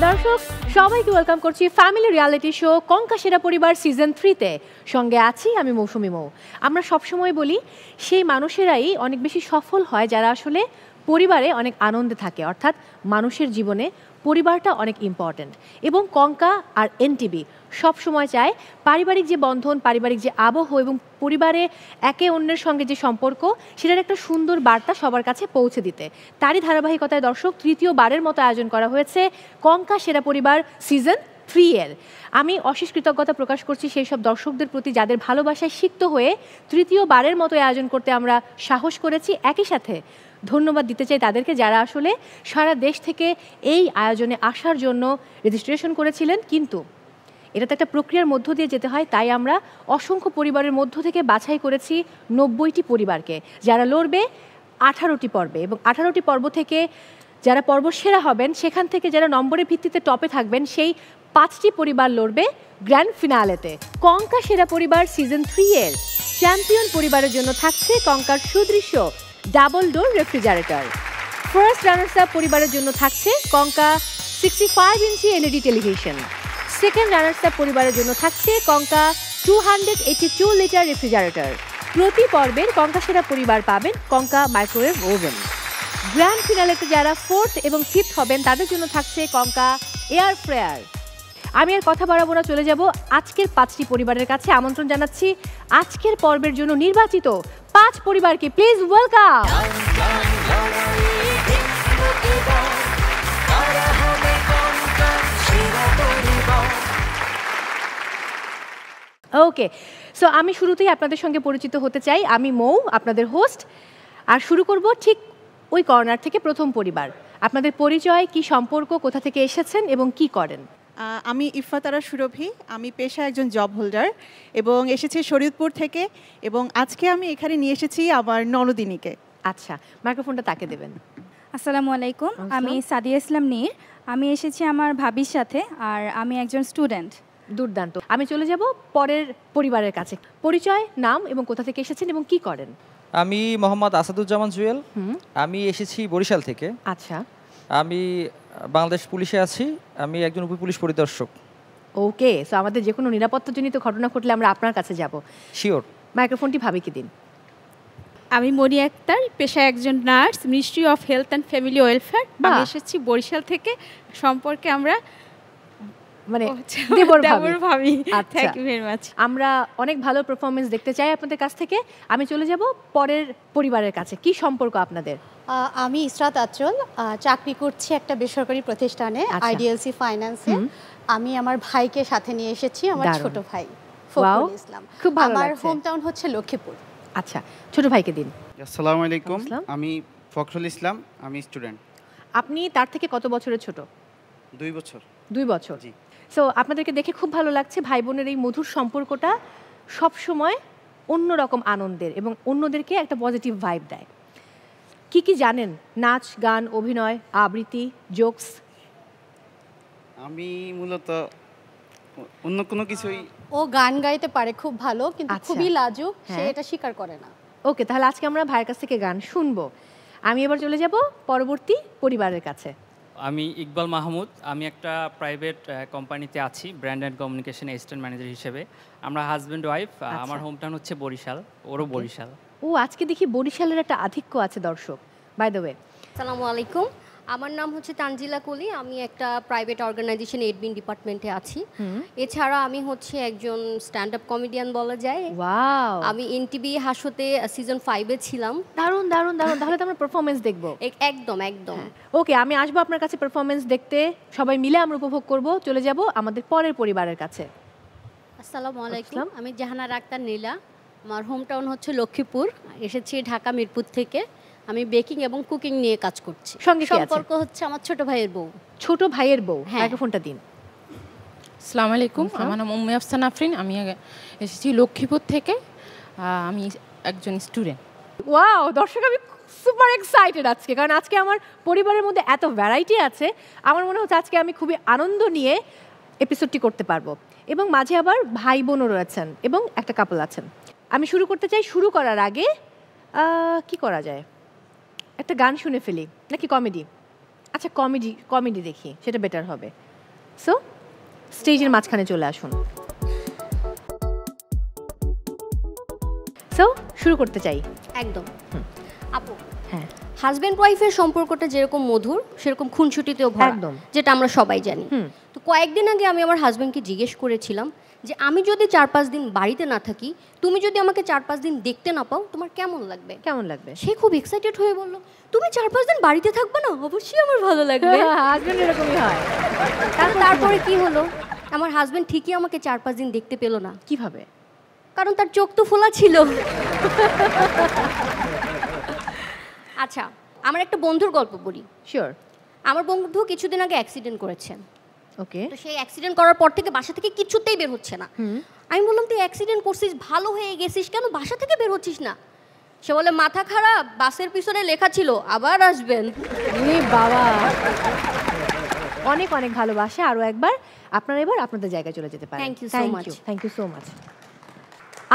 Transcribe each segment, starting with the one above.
দর্শক সবাইকে ওয়েলকাম করছি ফ্যামিলি রিয়ালিটি শো কঙ্কা সেরা পরিবার সিজন 3-তে। সঙ্গে আছি আমি মৌসুমি মৌ। আমরা সবসময় বলি সেই মানুষেরাই অনেক বেশি সফল হয় যারা আসলে পরিবারে অনেক আনন্দে থাকে, অর্থাৎ মানুষের জীবনে পরিবারটা অনেক ইম্পর্ট্যান্ট। এবং কঙ্কা আর এনটিভি সবসময় চায় পারিবারিক যে বন্ধন, পারিবারিক যে আবহ এবং পরিবারে একে অন্যের সঙ্গে যে সম্পর্ক, সেটার একটা সুন্দর বার্তা সবার কাছে পৌঁছে দিতে। তারই ধারাবাহিকতায় দর্শক তৃতীয়বারের মতো আয়োজন করা হয়েছে কঙ্কা সেরা পরিবার সিজন 3-এর। আমি অশেষ কৃতজ্ঞতা প্রকাশ করছি সেই সব দর্শকদের প্রতি যাদের ভালোবাসায় সিক্ত হয়ে তৃতীয়বারের মতো আয়োজন করতে আমরা সাহস করেছি। একই সাথে ধন্যবাদ দিতে চাই তাদেরকে যারা আসলে সারা দেশ থেকে এই আয়োজনে আসার জন্য রেজিস্ট্রেশন করেছিলেন, কিন্তু এটা তো একটা প্রক্রিয়ার মধ্য দিয়ে যেতে হয়, তাই আমরা অসংখ্য পরিবারের মধ্য থেকে বাছাই করেছি 90টি পরিবারকে, যারা লড়বে 18টি পর্বে। এবং 18টি পর্ব থেকে যারা পর্ব সেরা হবেন, সেখান থেকে যারা নম্বরের ভিত্তিতে টপে থাকবেন, সেই 5টি পরিবার লড়বে গ্র্যান্ড ফিনালেতে। কঙ্কা সেরা পরিবার সিজন 3-এর চ্যাম্পিয়ন পরিবারের জন্য থাকছে কঙ্কার সুদৃশ্য double door refrigerator. First runners up পরিবারের জন্য থাকছে Konka 65 inch LED television. Second runners up পরিবারের জন্য থাকছে কঙ্কা 282 লিটার রেফ্রিজারেটর। প্রতি পর্বের কঙ্কা সেরা পরিবার পাবেন কঙ্কা মাইক্রোওয়েভ ওভেন। গ্র্যান্ড ফিনালেতে যারা 4th এবং 5th হবেন তাদের জন্য থাকছে কঙ্কা এয়ার ফ্রায়ার। আমি আর কথা বাড়াবো না, চলে যাব আজকের 5টি পরিবারের কাছে। আমন্ত্রণ জানাচ্ছি আজকের পর্বের জন্য নির্বাচিত 5 পরিবারকে। Please welcome. ওকে, সো আমি শুরুতেই আপনাদের সঙ্গে পরিচিত হতে চাই। আমি মৌ, আপনাদের হোস্ট। আর শুরু করব ঠিক ওই কর্নার থেকে। প্রথম পরিবার, আপনাদের পরিচয়, কি সম্পর্ক, কোথা থেকে এসেছেন এবং কি করেন? আমি ইফাতারা সুরভি, আমি পেশায় একজন জব হোল্ডার এবং এসেছি শরীয়তপুর থেকে, এবং আজকে আমি এখানে নিয়ে এসেছি আমার ননদিনীকে। আচ্ছা, মাইক্রোফোনটা তাকে দেবেন। আসসালামু আলাইকুম, আমি সাদিয়া ইসলাম নীর। আমি এসেছি আমার ভাবির সাথে, আর আমি একজন স্টুডেন্ট। দুর্দান্ত। আমি চলে যাব পরের পরিবারের কাছে। পরিচয়, নাম এবং কোথা থেকে এসেছেন এবং কি করেন? আমি মোহাম্মদ আসাদুজ্জামান জুয়েল, আমি এসেছি বরিশাল থেকে। আচ্ছা, আমি বাংলাদেশ পুলিশে আছি, আমি একজন উপপুলিশ পরিদর্শক। ওকে, সো আমাদের যে কোনো নিরাপত্তাজনিত ঘটনা ঘটলে আমরা আপনার কাছে যাব। শিওর। মাইক্রোফোনটি ভাবিকে দিন। আমি মনি আক্তার, পেশায় একজন nurse, ministry of health and family welfare. আমি এসেছি বরিশাল থেকে। সম্পর্কে আমরা মানে দেবর ভাবি। Thank you very much. আমরা অনেক ভালো পারফরমেন্স দেখতে চাই আপনাদের কাছ থেকে। আমি চলে যাব পরের পরিবারের কাছে। কি সম্পর্ক আপনাদের? আমি ইসরাত আচল, চাকরি করছি একটা বেসরকারি প্রতিষ্ঠানে, আইডিএলসি ফাইন্যান্সে। আমি আমার ভাইকে সাথে নিয়ে এসেছি, আমার ছোট ভাই ফখরুল ইসলাম। খুব ভালো লাগছে। আমার হোম টাউন হচ্ছে লক্ষ্মীপুর। আচ্ছা, ছোট ভাইকে দিন। আসসালামু আলাইকুম, আমি ফখরুল ইসলাম, আমি স্টুডেন্ট। আপনি তার থেকে কত বছরের ছোট? 2 বছর। 2 বছর, জি। সো আপনাদেরকে দেখে খুব ভালো লাগছে। ভাই বোনের এই মধুর সম্পর্কটা সবসময় অন্যরকম আনন্দের এবং অন্যদেরকে একটা পজিটিভ ভাইব দেয়। কি কি জানেন? নাচ, গান, অভিনয়, আবৃত্তি, জোকস? আমি মূলত অন্য কোনো কিছুই। ও গান গাইতে পারে খুব ভালো, কিন্তু খুবই লাজুক, সে এটা স্বীকার করে না। ওকে, তাহলে আজকে আমরা ভাইয়ের কাছ থেকে গান শুনবো। আমি এবার চলে যাব পরবর্তী পরিবারের কাছে। আমি ইকবাল মাহমুদ, আমি একটা প্রাইভেট কোম্পানিতে আছি, brand and communication assistant manager হিসেবে। আমরা হাজব্যান্ড ওয়াইফ। আমার হোম টাউন হচ্ছে বরিশাল, ওরও বরিশাল। ও, আজকে দেখি বরিশালের একটা আধিক্য আছে দর্শক। বাই দ্য ওয়ে, আসসালামু আলাইকুম, আমার নাম হচ্ছে তানজিলা কলি। আমি একটা প্রাইভেট অর্গানাইজেশন এডমিন ডিপার্টমেন্টে আছি। এছাড়া আমি হচ্ছে একজন স্ট্যান্ড আপ কমেডিয়ান বলা যায়। ওয়াও, আমি এনটিভি হাসতে সিজন 5-এ ছিলাম। দারুণ দারুণ দারুণ। তাহলে তো আমরা পারফরমেন্স দেখবো। একদম একদম। ওকে, আমি আসবো আপনার কাছে পারফরমেন্স দেখতে। সবাই মিলে আমরা উপভোগ করব। চলে যাব আমাদের পরের পরিবারের কাছে। আসসালামু আলাইকুম, আমি জাহানারা আক্তার নীলা। আমার হোম টাউন হচ্ছে লক্ষ্মীপুর, এসেছি ঢাকা মিরপুর থেকে। আমি বেকিং এবং কুকিং নিয়ে কাজ করছি। সঙ্গে সম্পর্ক হচ্ছে আমার ছোট ভাইয়ের বউ। ছোট ভাইয়ের বউ, মাইক্রোফোনটা দিন। আসসালামু আলাইকুম, আমার নাম উম্মে আফসানা আফরিন, আমি এসেছি লক্ষ্মীপুর থেকে। আমি একজন স্টুডেন্ট। ওয়াও, দর্শক আমি সুপার এক্সাইটেড আজকে, কারণ আজকে আমার পরিবারের মধ্যে এত ভ্যারাইটি আছে। আমার মনে হচ্ছে আজকে আমি খুবই আনন্দ নিয়ে এপিসোডটি করতে পারবো। এবং মাঝে আবার ভাই বোনও রয়েছেন এবং একটা কাপল আছেন। আমি শুরু করতে চাই। শুরু করার আগে কি করা যায়? একটা গান শুনে ফেলি নাকি কমেডি? আচ্ছা, কমেডি দেখি, সেটা বেটার হবে। সো স্টেজের মাঝখানে চলে আসুন। সো শুরু করতে চাই। একদম আপু, হ্যাঁ, হাজব্যান্ড ওয়াইফের সম্পর্কটা যেরকম মধুর সেরকম খুনসুটিতেও ভরা, একদম, যেটা আমরা সবাই জানি। তো কয়েকদিন আগে আমি আমার হাজব্যান্ডকে জিজ্ঞেস করেছিলাম যে আমি যদি 4-5 দিন বাড়িতে না থাকি, তুমি যদি আমাকে 4-5 দিন দেখতে না পাও, তোমার কেমন লাগবে? কেমন লাগবে? সে খুব এক্সাইটেড হয়ে বলল, তুমি 4-5 দিন বাড়িতে থাকবে না? অবশ্যই আমার ভালো লাগবে। হাজবেন্ড এরকমই হয়। তারপরে কি হলো, আমার হাজব্যান্ড ঠিকই আমাকে 4-5 দিন দেখতে পেল না। কিভাবে? কারণ তার চোখ তো ফোলা ছিল। আচ্ছা, আমার একটা বন্ধুর গল্প বলি। শিওর। আমার বন্ধু কিছুদিন আগে অ্যাক্সিডেন্ট করেছে। ওকে। তো সেই অ্যাক্সিডেন্ট করার পর থেকে বাসা থেকে কিছুতেই বের হচ্ছে না। আমি বললাম, তুই অ্যাক্সিডেন্ট করছিস, ভালো হয়ে গেছিস, কেন বাসা থেকে বের হচ্ছিস না? সে বলে, মাথা খারাপ, বাসের পিছনে লেখা ছিল আবার আসবেন। বাবা, অনেক অনেক ভালোবাসা। আরো একবার আপনারা এবার আপনাদের জায়গায় চলে যেতে পারেন। Thank you so much. Thank you so much.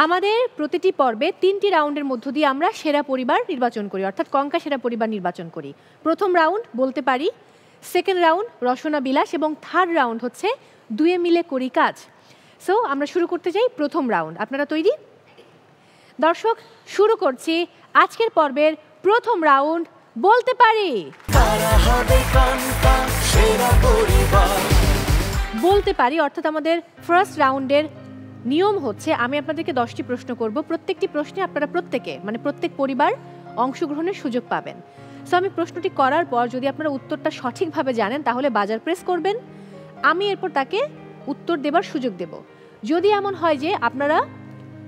আমাদের প্রতিটি পর্বে 3টি রাউন্ডের মধ্য দিয়ে আমরা সেরা পরিবার নির্বাচন করি, অর্থাৎ কঙ্কা সেরা পরিবার নির্বাচন করি। প্রথম রাউন্ড বলতে পারি, সেকেন্ড রাউন্ড রসনা বিলাস এবং থার্ড রাউন্ড হচ্ছে দুয়ে মিলে করি কাজ। সো আমরা শুরু করতে চাই প্রথম রাউন্ড। আপনারা তৈরি? দর্শক, শুরু করছি আজকের পর্বের প্রথম রাউন্ড বলতে পারি। বলতে পারি অর্থাৎ আমাদের ফার্স্ট রাউন্ডের নিয়ম হচ্ছে, আমি আপনাদেরকে 10টি প্রশ্ন করব। প্রত্যেকটি প্রশ্নে আপনারা প্রত্যেক পরিবার অংশগ্রহণের সুযোগ পাবেন। সো আমি প্রশ্নটি করার পর যদি আপনারা উত্তরটা সঠিকভাবে জানেন তাহলে বাজার প্রেস করবেন, আমি এরপর তাকে উত্তর দেবার সুযোগ দেব। যদি এমন হয় যে আপনারা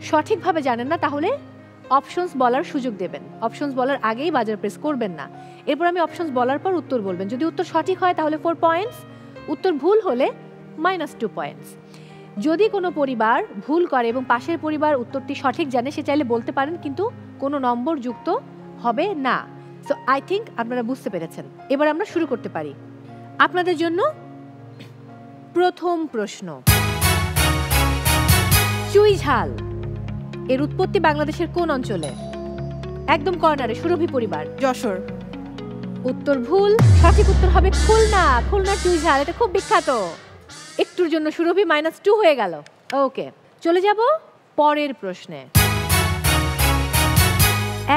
সঠিকভাবে জানেন না, তাহলে অপশনস বলার সুযোগ দেবেন। অপশনস বলার আগেই বাজার প্রেস করবেন না। এরপর আমি অপশনস বলার পর উত্তর বলবেন। যদি উত্তর সঠিক হয় তাহলে 4 পয়েন্টস, উত্তর ভুল হলে -2 পয়েন্টস। যদি কোনো পরিবার ভুল করে এবং পাশের পরিবার উত্তরটি সঠিক জানে, সে চাইলে বলতে পারেন, কিন্তু কোনো নম্বর যুক্ত হবে না। সো আই থিঙ্ক আপনারা বুঝতে পেরেছেন। এবার আমরা শুরু করতে পারি। আপনাদের জন্য প্রথম প্রশ্ন, চুই ঝাল এর উৎপত্তি বাংলাদেশের কোন অঞ্চলে? একদম কর্নারে, সুরভি পরিবার। যশোর। উত্তর ভুল, সঠিক উত্তর হবে খুলনা। খুলনা চুই ঝাল, এটা খুব বিখ্যাত। একটুর জন্য সুরভি -2 হয়ে গেল। ওকে, চলে যাব পরের প্রশ্নে।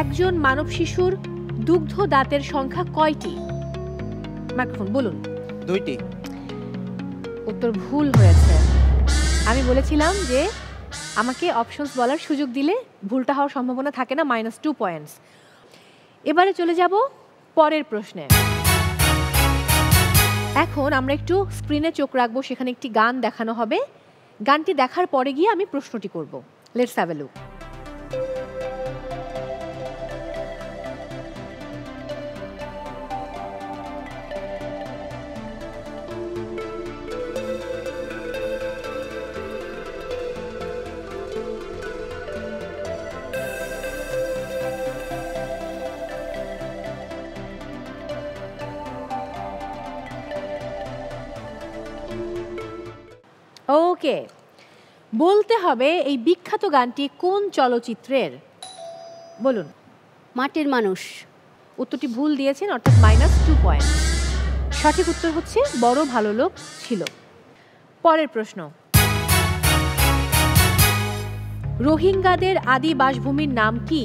একজন মানব শিশুর দুগ্ধ দাঁতের সংখ্যা কয়টি? মাইক্রোফোন বলুন। 2টি। উত্তর ভুল হয়েছে। আমি বলেছিলাম যে আমাকে অপশনস বলার সুযোগ দিলে ভুলটা হওয়ার সম্ভাবনা থাকে না, -2 পয়েন্টস। এবারে চলে যাব পরের প্রশ্নে। এখন আমরা একটু স্ক্রিনে চোখ রাখবো, সেখানে একটি গান দেখানো হবে। গানটি দেখার পরে গিয়ে আমি প্রশ্নটি করব। Let's have a look. Okay, বলতে হবে এই বিখ্যাত গানটি কোন চলচ্চিত্রের? বলুন। মাটির মানুষ। উত্তরটি ভুল দিয়েছেন, অর্থাৎ -2 পয়েন্ট। সঠিক উত্তর হচ্ছে বড় ভালো লোক ছিল। পরের প্রশ্ন, রোহিঙ্গাদের আদি বাসভূমির নাম কি?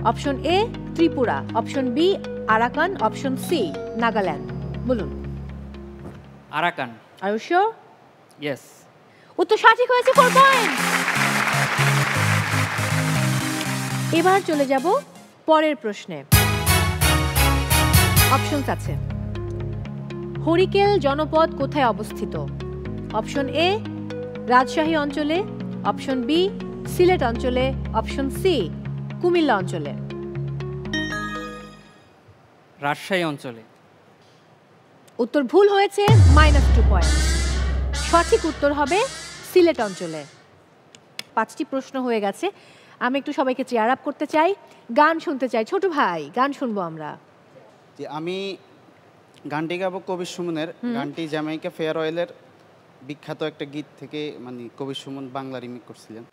Option A Tripura, option B Arakan, option C Nagaland. বলুন। Arakan. Are you sure? Yes. উত্তর সঠিক হয়েছে, 4 পয়েন্ট। এবার চলে যাব পরের প্রশ্নে। অপশনস আছে। হরিকেল জনপদ কোথায় অবস্থিত? অপশন এ রাজশাহী অঞ্চলে, অপশন বি সিলেট অঞ্চলে, অপশন সি কুমিল্লা অঞ্চলে। রাজশাহী অঞ্চলে। উত্তর ভুল হয়েছে, -2 পয়েন্ট। সঠিক উত্তর হবে সিলেট অঞ্চলে। 5টি প্রশ্ন হয়ে গেছে। আমি একটু সবাইকে চেয়ার আপ করতে চাই, গান শুনতে চাই। ছোট ভাই, গান শুনবো আমরা। যে আমি গানটি গাবো কবির সুমনের। গানটি জ্যামাইকা ফেয়ার অয়েলের বিখ্যাত একটা গীত থেকে, মানে কবির সুমন বাংলা রিমেক করছিলেন।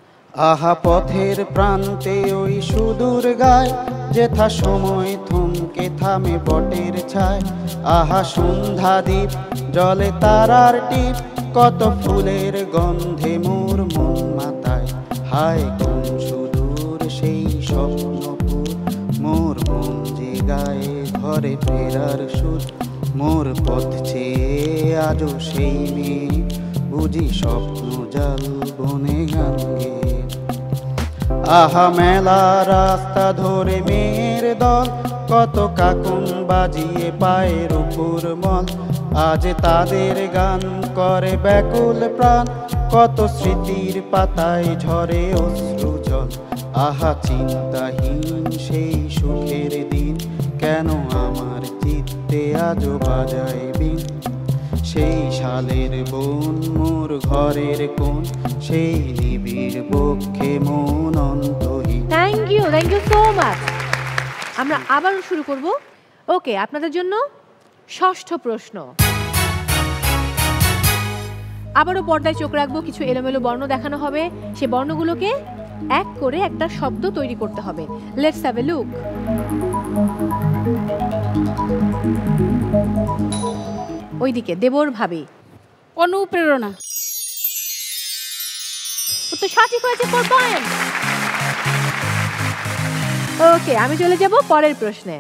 আহা পথের প্রান্তে ওই সুদূর গায়, যেথা সময় থমকে থামে বটের ছায়, আহা সন্ধ্যা দ্বীপ জলে তারার টিপ, কত ফুলের গন্ধে মোর মন মাতায়, হায় কোন সুদূর সেই স্বপ্নপুর, মোর মন যে গায়ে ঘরে ফেরার সুর, মোর পথ চেয়ে আজও সেই মেয়ে, বুঝি স্বপ্ন জাল বনে গান গেয়ে। আহা মেলা রাস্তা ধরে মেয়ের দল, কত কাকুন বাজিয়ে পায়ের উপর মল, আজ তাদের গান করে ব্যাকুল প্রাণ, কত স্মৃতির পাতায় ঝরে অশ্রু জল, আহা চিন্তাহীন সেই সুখের দিন, কেন আমার চিত্তে আজও বাজায় বিন, সেই শালের বন মোর ঘরের কোণ, সেই নিবিড় বক্ষে মন অন্তহীন। Thank you so much. আমরা আবারও শুরু করব। ওকে, আপনাদের জন্য ষষ্ঠ প্রশ্ন। আবারও পর্দায় চোখ রাখবো, কিছু এলোমেলো বর্ণ দেখানো হবে, সে বর্ণগুলোকে এক করে একটা শব্দ তৈরি করতে হবে। Let's have a look. ওইদিকে দেবর ভাবি। অনুপ্রেরণা। উত্তর সঠিক হয়েছে, 4 পয়েন্ট। ওকে, আমি চলে যাব পরের প্রশ্নে।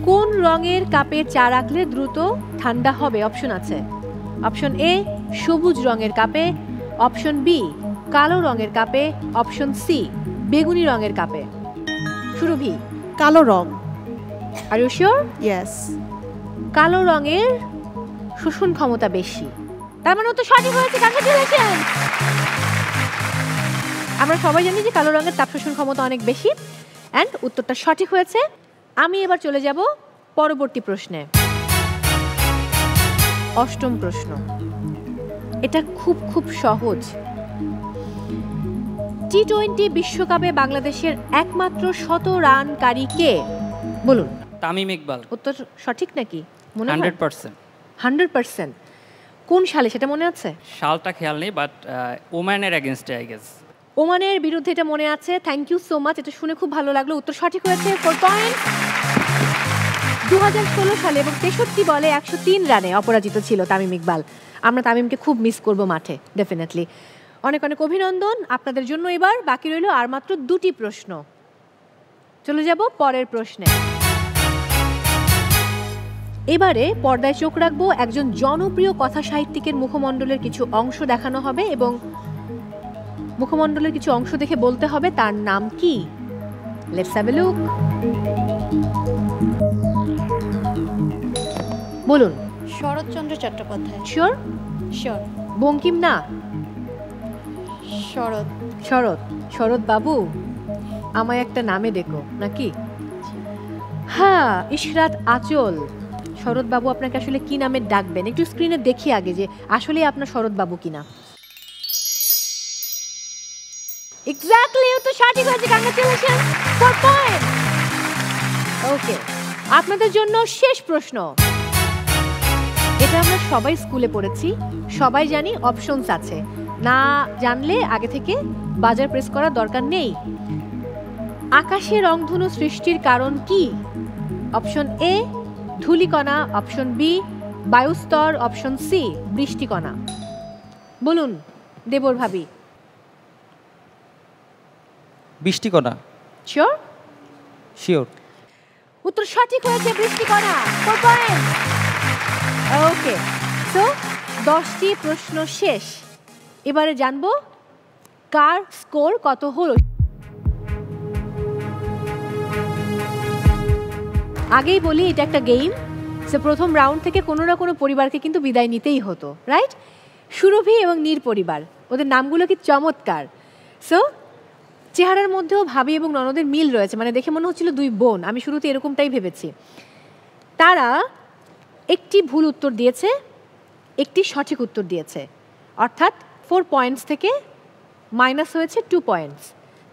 কোন রঙের কাপে চা রাখলে দ্রুত ঠান্ডা হবে? অপশন আছে। অপশন এ সবুজ রঙের কাপে, অপশন বি কালো রঙের কাপে, অপশন সি বেগুনি রঙের কাপে। সুরভি। কালো রং। Are you sure? ইয়েস। কালো রঙের শোষণ ক্ষমতা বেশি, তার মানে তো সঠিক হয়েছে। কংগ্রাচুলেশন। আমরা সবাই জানি যে কালো রঙের তাপ শোষণ ক্ষমতা অনেক বেশি, অ্যান্ড উত্তরটা সঠিক হয়েছে। আমি এবার চলে যাব পরবর্তী প্রশ্নে। অষ্টম প্রশ্ন, এটা খুব সহজ। টি-20 বিশ্বকাপে বাংলাদেশের একমাত্র 100 রানকারী কে? বলুন। তামিম ইকবাল। উত্তর সঠিক নাকি? মনে হয় 100%। 100%। কোন সালে সেটা মনে আছে? সালটা খেয়াল নেই, বাট ওমানের এগেইনস্টে আই গেস। ওমানের বিরুদ্ধে এটা মনে আছে। থ্যাংক ইউ সো মাচ, এটা শুনে খুব ভালো লাগলো। উত্তর সঠিক হয়েছে, 4 পয়েন্ট। 2016 সালে এবং 63 বলে 103 রানে অপরাজিত ছিল তামিম ইকবাল। আমরা তামিমকে খুব মিস করব মাঠে, ডেফিনেটলি। অনেক অনেক অভিনন্দন আপনাদের জন্য। এবার বাকি রইল আর মাত্র 2টি প্রশ্ন। চলে যাব পরের প্রশ্নে। এবারে পর্দায় চোখ রাখবো, একজন জনপ্রিয় কথা সাহিত্যিকের মুখমণ্ডলের কিছু অংশ দেখানো হবে এবং মুখমণ্ডলের কিছু অংশ দেখে বলতে হবে তার নাম কি। Let's have a look. বলুন। শরৎচন্দ্র চট্টোপাধ্যায়। শিওর? শিওর। বঙ্কিম না? শরৎ। শরৎ। শরৎ বাবু, আমায় একটা নামে দেখো নাকি? হ্যাঁ, ইশরাত আঁচল। শরৎ বাবু আপনাকে আসলে কি নামে ডাকবেন একটু স্ক্রিনে দেখি আগে, যে আসলে আপনার শরৎ বাবু কিনা। এক্স্যাক্টলি, তো সঠিক হয়েছে। Congratulation, 4 point. ওকে, আপনাদের জন্য শেষ প্রশ্ন। এটা আমরা সবাই স্কুলে পড়েছি, সবাই জানি অপশনস আছে, না জানলে আগে থেকে বাজার প্রেস করার দরকার নেই। আকাশে রংধনু সৃষ্টির কারণ কি? অপশন এ ধূলিকণা, অপশন বি বায়ুস্তর, অপশন সি বৃষ্টিকণা। বলুন দেবর ভাবি। বৃষ্টিকণা। শিওর? শিওর। উত্তর সঠিক হয়েছে, বৃষ্টিকণা, 4 পয়েন্ট। ওকে, সো 10টি প্রশ্ন শেষ। এবারে জানবো কার স্কোর কত হলো। আগেই বলি এটা একটা গেম, সো প্রথম রাউন্ড থেকে কোনো না কোনো পরিবারকে কিন্তু বিদায় নিতেই হতো, রাইট? সুরভি এবং নীর পরিবার, ওদের নামগুলো কি চমৎকার। সো চেহারার মধ্যেও ভাবি এবং ননদের মিল রয়েছে, মানে দেখে মনে হচ্ছিল 2 বোন। আমি শুরুতে এরকমটাই ভেবেছি। তারা একটি ভুল উত্তর দিয়েছে, একটি সঠিক উত্তর দিয়েছে, অর্থাৎ 4 পয়েন্টস থেকে মাইনাস হয়েছে 2 পয়েন্টস।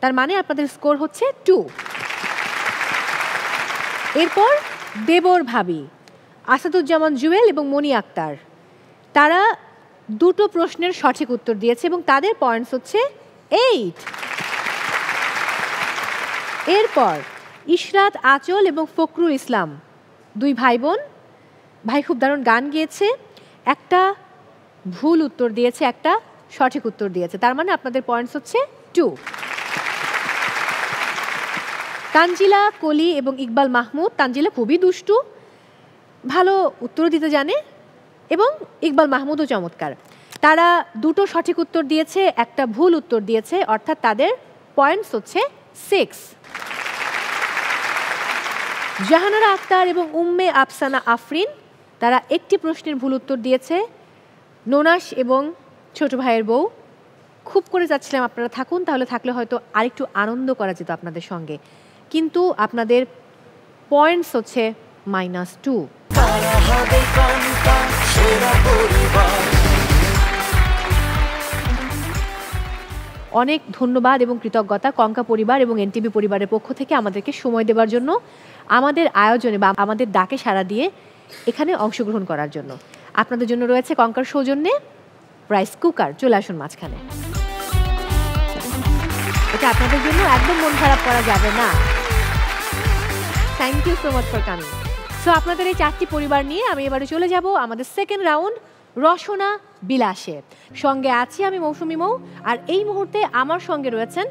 তার মানে আপনাদের স্কোর হচ্ছে 2। এরপর দেবর ভাবি, আসাদুজ্জামান জুয়েল এবং মনি আক্তার, তারা 2টো প্রশ্নের সঠিক উত্তর দিয়েছে এবং তাদের পয়েন্টস হচ্ছে 8। এরপর ইশরাত আঁচল এবং ফখরুল ইসলাম, দুই ভাই বোন। ভাই খুব দারুণ গান গেয়েছে, একটা ভুল উত্তর দিয়েছে, একটা সঠিক উত্তর দিয়েছে, তার মানে আপনাদের পয়েন্টস হচ্ছে 2। তানজিলা কলি এবং ইকবাল মাহমুদ। তানজিলা খুবই দুষ্টু, ভালো উত্তর দিতে জানে, এবং ইকবাল মাহমুদও চমৎকার। তারা দুটো সঠিক উত্তর দিয়েছে, একটা ভুল উত্তর দিয়েছে, অর্থাৎ তাদের পয়েন্টস হচ্ছে 6। জাহানারা আক্তার এবং উম্মে আফসানা আফরিন, তারা একটি প্রশ্নের ভুল উত্তর দিয়েছে। নোনাস এবং ছোট ভাইয়ের বউ, খুব করে যাচ্ছিলাম আপনারা থাকুন, তাহলে থাকলে হয়তো আরেকটু আনন্দ করা যেত আপনাদের সঙ্গে, কিন্তু আপনাদের পয়েন্টস হচ্ছে -2। অনেক ধন্যবাদ এবং কৃতজ্ঞতা কঙ্কা পরিবার এবং এনটিভি পরিবারের পক্ষ থেকে আমাদেরকে সময় দেওয়ার জন্য, আমাদের আয়োজনে বা আমাদের ডাকে সাড়া দিয়ে এখানে অংশগ্রহণ করার জন্য। আপনাদের জন্য রয়েছে কঙ্কার সৌজন্যে রাইস কুকার। চলে আসুন মাঝখানে, এটা আপনাদের জন্য একদম মন খারাপ করা যাবে না। Thank you so much for coming. So আপনাদের এই 4টি পরিবার নিয়ে আমি এবারে চলে যাব আমাদের সেকেন্ড রাউন্ড রসনা বিলাসে। সঙ্গে আছি আমি মৌসুমী মৌ, আর এই মুহূর্তে আমার সঙ্গে রয়েছেন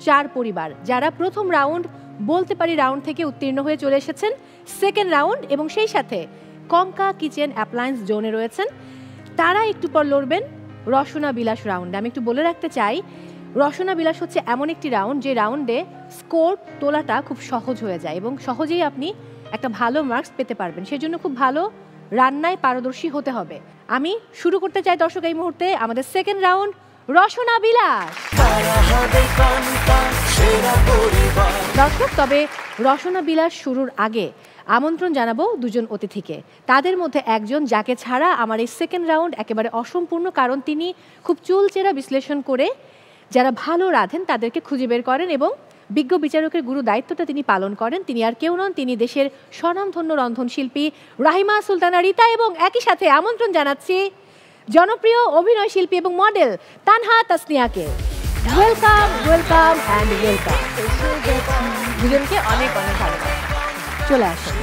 4 পরিবার যারা প্রথম রাউন্ড বলতে পারি রাউন্ড থেকে উত্তীর্ণ হয়ে চলে এসেছেন সেকেন্ড রাউন্ড, এবং সেই সাথে কঙ্কা কিচেন অ্যাপ্লায়েন্স জোনে রয়েছেন। তারা একটু পর লড়বেন রসনা বিলাস রাউন্ডে। আমি একটু বলে রাখতে চাই, রসনা বিলাস হচ্ছে এমন একটি রাউন্ড যে রাউন্ডে স্কোর তোলাটা খুব সহজ হয়ে যায় এবং সহজেই আপনি একটা ভালো মার্কস পেতে পারবেন। সেজন্য খুব ভালো রান্নায় পারদর্শী হতে হবে। আমি শুরু করতে চাই দর্শক এই মুহূর্তে আমাদের সেকেন্ড রাউন্ড রসনা বিলাস। দর্শক, তবে রসনা বিলাস শুরুর আগে আমন্ত্রণ জানাবো দুজন অতিথিকে। তাদের মধ্যে একজন যাকে ছাড়া আমার এই সেকেন্ড রাউন্ড একেবারে অসম্পূর্ণ, কারণ তিনি খুব চুলচেরা বিশ্লেষণ করে যারা ভালো রাঁধেন তাদেরকে খুঁজে বের করেন এবং বিজ্ঞ বিচারকের গুরু দায়িত্বটা তিনি পালন করেন। তিনি আর কেউ নন, তিনি দেশের স্বনামধন্য রন্ধনশিল্পী রাহিমা সুলতানা রিতা, এবং একই সাথে আমন্ত্রণ জানাচ্ছি জনপ্রিয় অভিনয় শিল্পী এবং মডেল তানহা তাসনিয়াকে। Welcome, welcome and welcome. দুজনকে অনেক অনেক ভালোবাসা। চলে আসুন।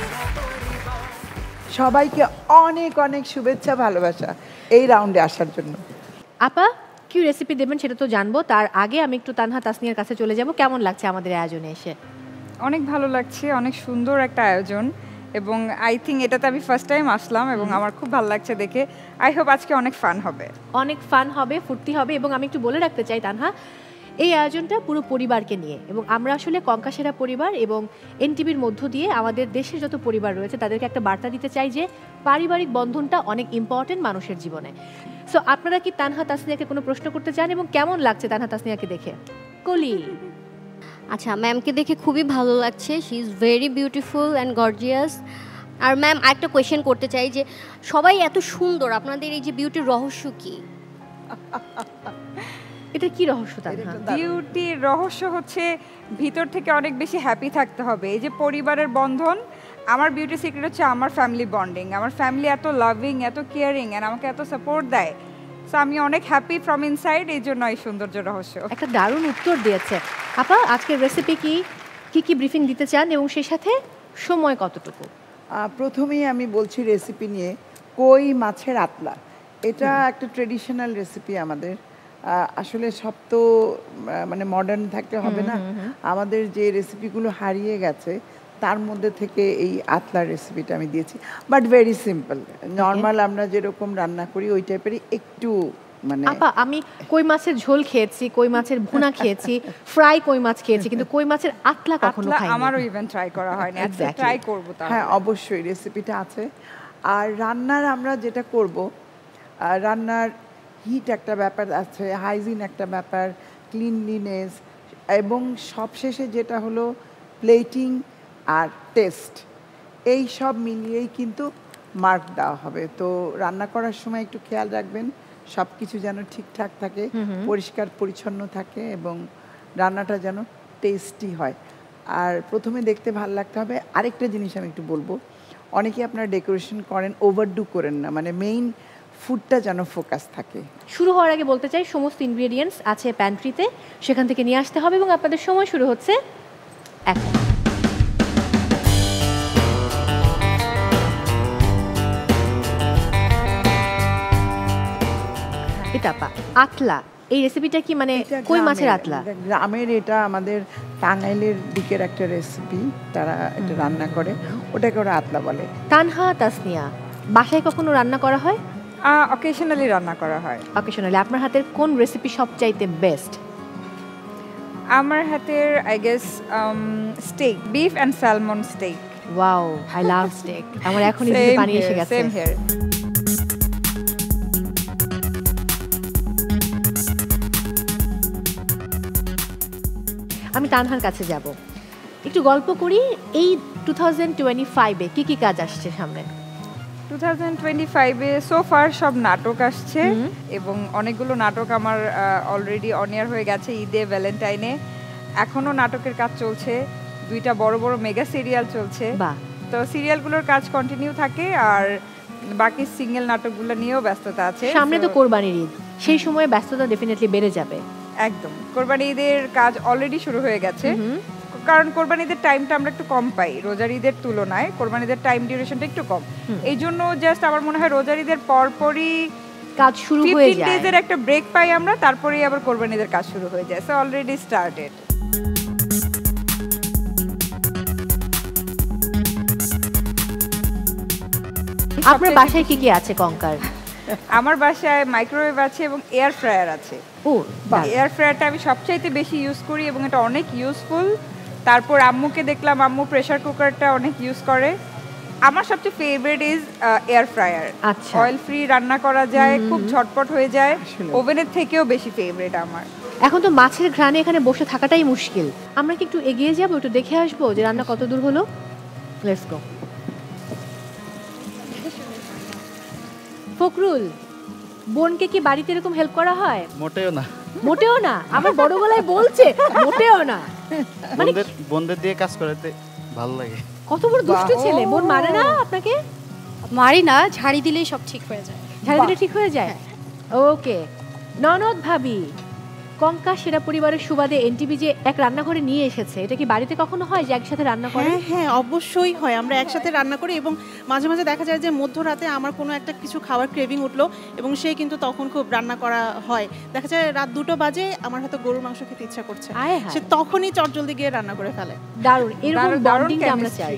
সবাইকে অনেক অনেক শুভেচ্ছা, ভালোবাসা এই রাউন্ডে আসার জন্য। আপা, কি রেসিপি দেবেন সেটা তো জানবো, তার আগে আমি একটু তানহা তাসনিয়ার কাছে চলে যাব। কেমন লাগছে আমাদের আয়োজনে এসে? অনেক ভালো লাগছে, অনেক সুন্দর একটা আয়োজন, এবং আই থিঙ্ক এটাতে আমি ফার্স্ট টাইম আসলাম এবং আমার খুব ভালো লাগছে দেখে। আই হোপ আজকে অনেক ফান হবে, অনেক ফান হবে, ফুর্তি হবে। এবং আমি একটু বলে রাখতে চাই তানহা, এই আয়োজনটা পুরো পরিবারকে নিয়ে, এবং আমরা আসলে কঙ্কাসেরা পরিবার এবং এনটিভির মধ্য দিয়ে আমাদের দেশের যত পরিবার রয়েছে তাদেরকে একটা বার্তা দিতে চাই যে পারিবারিক বন্ধনটা অনেক ইম্পর্টেন্ট মানুষের জীবনে। সো আপনারা কি তানহা তাসনিয়াকে কোনো প্রশ্ন করতে চান, এবং কেমন লাগছে তানহা তাসনিয়াকে দেখে? কলি, আচ্ছা, ম্যামকে দেখে খুবই ভালো লাগছে। She is very beautiful and gorgeous. আর ম্যাম, একটা কোয়েশ্চেন করতে চাই যে সবাই এত সুন্দর, আপনাদের এই যে বিউটির রহস্য কি? এটা কি রহস্য? বিউটির রহস্য হচ্ছে ভিতর থেকে অনেক বেশি হ্যাপি থাকতে হবে। এই যে পরিবারের বন্ধন, আমার বিউটি সিক্রেট হচ্ছে আমার ফ্যামিলি বন্ডিং। আমার ফ্যামিলি এত লাভিং, এত কেয়ারিং, অ্যান্ড আমাকে এত সাপোর্ট দেয়। সো আমি অনেক হ্যাপি ফ্রম ইনসাইড, এই জন্য এই সৌন্দর্য রহস্য। একটা দারুণ উত্তর দিয়েছে আপা। আজকের রেসিপি কি কি ব্রিফিং দিতে চান, এবং সেই সাথে সময় কতটুকু? প্রথমেই আমি বলছি রেসিপি নিয়ে, কই মাছের আতলা। এটা একটা ট্রেডিশনাল রেসিপি আমাদের। আসলে সব তো মানে মডার্ন থাকতে হবে না, আমাদের যে রেসিপিগুলো হারিয়ে গেছে তার মধ্যে থেকে এই আতলার রেসিপিটা আমি দিয়েছি। বাট ভেরি সিম্পল, নর্মাল আমরা যেরকম রান্না করি ওই টাইপেরই একটু। মানে আপা, আমি কই মাছের ঝোল খেয়েছি, কই মাছের ভুনা খেয়েছি, ফ্রাই কই মাছ খেয়েছি, কিন্তু কই মাছের আতলা কখনো খাইনি। আমারও ইভেন ট্রাই করা হয়নি, আচ্ছা ট্রাই করব। হ্যাঁ, অবশ্যই রেসিপিটা আছে। আর রান্নার আমরা যেটা করব, রান্নার হিট একটা ব্যাপার আছে, হাইজিন একটা ব্যাপার, ক্লিনলিনেস, এবং সবশেষে যেটা হলো প্লেটিং আর টেস্ট, এই সব মিলিয়েই কিন্তু মার্ক দেওয়া হবে। তো রান্না করার সময় একটু খেয়াল রাখবেন সব কিছু যেন ঠিকঠাক থাকে, পরিষ্কার পরিচ্ছন্ন থাকে, এবং রান্নাটা যেন টেস্টি হয়। আর প্রথমে দেখতে ভালো লাগতে হবে। আরেকটা জিনিস আমি একটু বলবো, অনেকে আপনারা ডেকোরেশন করেন, ওভারডু করেন না, মানে মেইন ফুডটা যেন ফোকাস থাকে। শুরু হওয়ার আগে বলতে চাই সমস্ত ইনগ্রেডিয়েন্টস আছে প্যান্ট্রিতে, সেখান থেকে নিয়ে আসতে হবে, এবং আপনাদের সময় শুরু হচ্ছে এখন। ওয়েট আপা, আতলা এই রেসিপিটা কি মানে কই মাছের আতলা? গ্রামের, এটা আমাদের টাঙ্গাইলের দিকের একটা রেসিপি, তারা এটা রান্না করে, ওটাকে ওরা আতলা বলে। তানহা তাসনিয়া, বাসায় কখনো রান্না করা হয়? অকেশনালি রান্না করা হয়। অকেশনালি। আপনার হাতের কোন রেসিপি সবচাইতে বেস্ট? আমার হাতের I guess steak, beef and salmon steak. Wow, I love steak. আমার এখন এই পানি এসে গেছে। Same here. আমি তানহার কাছে যাব, একটু গল্প করি। এই 2025-এ কি কি কাজ আসছে সামনে? 2025-এ সো ফার সব নাটক আসছে এবং অনেকগুলো নাটক আমার অলরেডি অন এয়ার হয়ে গেছে। ঈদে, ভ্যালেন্টাইনে এখনো নাটকের কাজ চলছে, 2টা বড় বড় মেগা সিরিয়াল চলছে। তো সিরিয়ালগুলোর কাজ কন্টিনিউ থাকে, আর বাকি সিঙ্গেল নাটকগুলো নিয়েও ব্যস্ততা আছে। সামনে তো কোরবানির ঈদ, সেই সময় ব্যস্ততা ডেফিনেটলি বেড়ে যাবে। একদম, কোরবানি ঈদের কাজ অলরেডি শুরু হয়ে গেছে, কারণ কোরবানি ঈদের টাইমটা আমরা একটু কম পাই রোজার ঈদের তুলনায়। কোরবানি ঈদের টাইম ডিউরেশনটা একটু কম, এই জন্য জাস্ট আমার মনে হয় রোজার ঈদের পরপরই কাজ শুরু হয়ে যায়, 15 ডেজের একটা ব্রেক পাই আমরা, তারপরেই আবার কোরবানি ঈদের কাজ শুরু হয়ে যায়। So already started. আপনার বাসায় কি কি আছে কঙ্কার? আমার বাসায় মাইক্রোওয়েভ আছে এবং এয়ার ফ্রায়ার আছে। এয়ার ফ্রায়ারটা আমি সবচাইতে বেশি ইউজ করি এবং এটা অনেক ইউজফুল। তারপর আম্মুকে দেখলাম আম্মু প্রেসার কুকারটা অনেক ইউজ করে। আমার সবচেয়ে favourite is air fryer. Oil free রান্না করা যায়, খুব ঝটপট হয়ে যায়, ওভেনের থেকেও বেশি ফেভারিট আমার। এখন তো মাছের ঘ্রাণে এখানে বসে থাকাটাই মুশকিল, আমরা কি একটু এগিয়ে যাবো, একটু দেখে আসবো যে রান্না কত দূর হলো? Let's go. ফকরুল, বোনকে কি বাড়িতে এরকম হেল্প করা হয়? মোটেও না। মোটেও না? আমার বড় গলায় বলছে মোটেও না। মানে বন্ধের দিয়ে কাজ করতে ভালো লাগে। কত বড় দুষ্টু ছেলে। বোন মারে না আপনাকে? মারি না, ঝাড়ি দিলেই সব ঠিক হয়ে যায়। ঝাড়ি দিলে ঠিক হয়ে যায়? ওকে। ননদ ভাবি, কঙ্কা সেরা পরিবারের সুবাদে এনটিভি যে এক রান্নাঘরে নিয়ে এসেছে, এটা কি বাড়িতে কখনো হয় যে একসাথে রান্না করে? হ্যাঁ, অবশ্যই হয়। আমরা একসাথে রান্না করি এবং মাঝে মাঝে দেখা যায় যে মধ্যরাতে আমার কোনো একটা কিছু খাওয়ার ক্রেভিং উঠলো এবং সে কিন্তু তখন খুব রান্না করা হয়। দেখা যায় রাত 2টো বাজে আমার হয়তো গরুর মাংস খেতে ইচ্ছা করছে, সে তখনই চটজলদি গিয়ে রান্না করে ফেলে। দারুণ, এরকম বন্ডিংটা আমরা চাই।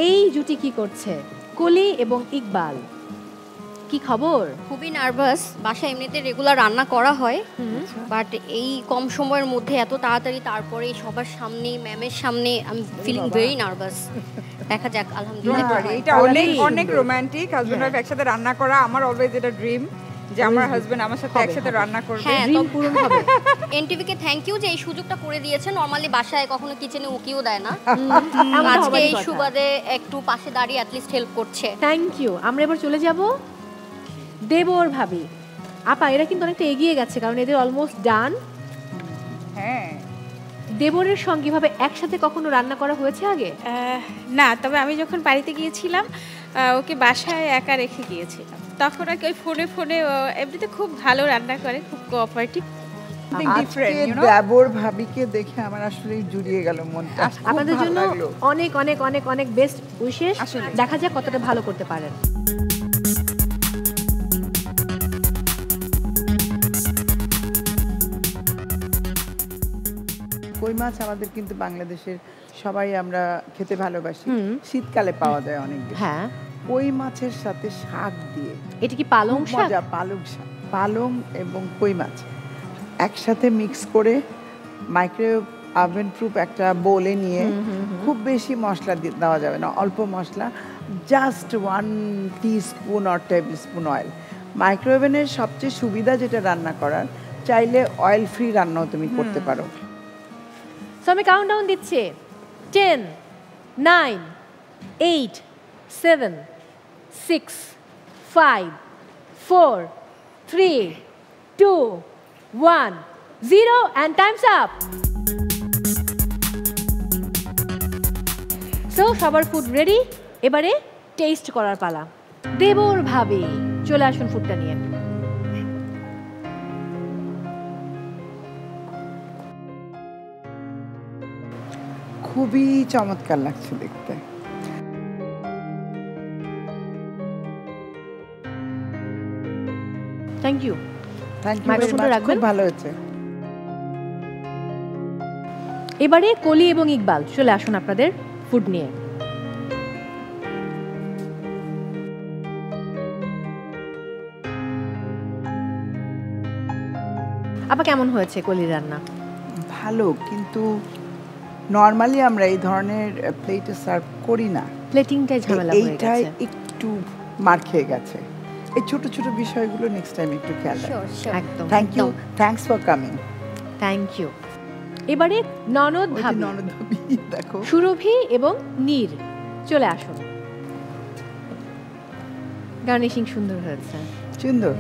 এই জুটি কি করছে? কলি এবং ইকবাল, কি খবর? খুবই নার্ভাস। বাসায় এমনিতে রেগুলার রান্না করা হয়, বাট এই কম সময়ের মধ্যে এত তাড়াতাড়ি, তারপরে সবার সামনে, ম্যামের সামনে, আমি ফিলিং ভেরি নার্ভাস। দেখা যাক, আলহামদুলিল্লাহ। এটা অনেক অনেক রোমান্টিক, হাজবেন্ড ওয়াইফ একসাথে রান্না করা। আমার অলওয়েজ এটা ড্রিম যে আমার হাজবেন্ড আমার সাথে একসাথে রান্না করবে। হ্যাঁ, তো পূরণ হবে। এনটিভিকে থ্যাংক ইউ যে এই সুযোগটা করে দিয়েছে। নরমালি বাসায় কখনো কিচেনে উকিও দেয় না, আজকে এই সুবাদে একটু পাশে দাঁড়িয়ে অ্যাট লিস্ট হেল্প করছে। Thank you. আমরা এবার চলে যাব দেবর ভাবি। আপা, এরা কিন্তু অনেকটা এগিয়ে গেছে, কারণ এদের অলমোস্ট ডান। হ্যাঁ, দেবরের সঙ্গে ভাবে একসাথে কখনো রান্না করা হয়েছে আগে? না, তবে আমি যখন বাড়িতে গিয়েছিলাম ওকে বাসায় একা রেখে গিয়েছিলাম, তখন আর ওই ফোনে ফোনে এমনিতে খুব ভালো রান্না করে, খুব কোঅপারেটিভ। দেবর ভাবিকে দেখে আমার আসলে জুড়িয়ে গেল মনটা। আপনাদের জন্য অনেক অনেক অনেক অনেক বেস্ট উইশেস। দেখা যাক কতটা ভালো করতে পারেন। কই মাছ আমাদের কিন্তু বাংলাদেশের সবাই আমরা খেতে ভালোবাসি, শীতকালে পাওয়া যায় অনেক বেশি। হ্যাঁ, কই মাছের সাথে শাক দিয়ে, এটা কি পালং শাক? পালং শাক, পালং এবং কই মাছ একসাথে মিক্স করে মাইক্রোওয়েভ ওভেন প্রুফ একটা বোলে নিয়ে, খুব বেশি মশলা দেওয়া যাবে না, অল্প মশলা, just 1 teaspoon or tablespoon oil. মাইক্রোওভেনের সবচেয়ে সুবিধা যেটা রান্না করার, চাইলে অয়েল ফ্রি রান্নাও তুমি করতে পারো। সো আমি কাউন্টডাউন দিচ্ছি, 10, 9, 8, 7, 6, 5, 4, 3, 2, 1, 0 and time's up. সো সবার ফুড রেডি, এবারে টেস্ট করার পালা। দেবর ভাবি চলে আসুন ফুডটা নিয়ে। খুবই চমৎকার লাগছে দেখতে। Thank you. Thank you very much, খুব ভালো হয়েছে। এবারে কলি এবং ইকবাল চলে আসুন আপনাদের ফুড নিয়ে। আপা কেমন হয়েছে কলির রান্না? ভালো, কিন্তু নরমালি আমরা এই ধরনের প্লেটে সার্ভ করি না, প্লেটিংটাই ঝামেলা হয়ে গেছে, এইটাই একটু মার খেয়ে গেছে। এই ছোট ছোট বিষয়গুলো নেক্সট টাইম একটু খেয়াল রাখবেন। একদম, thank you, thanks for coming. Thank you. এবারে ননদ ভাবি দেখো, সুরভি এবং নীর চলে আসুন। গার্নিশিং সুন্দর হয়েছে, সুন্দর।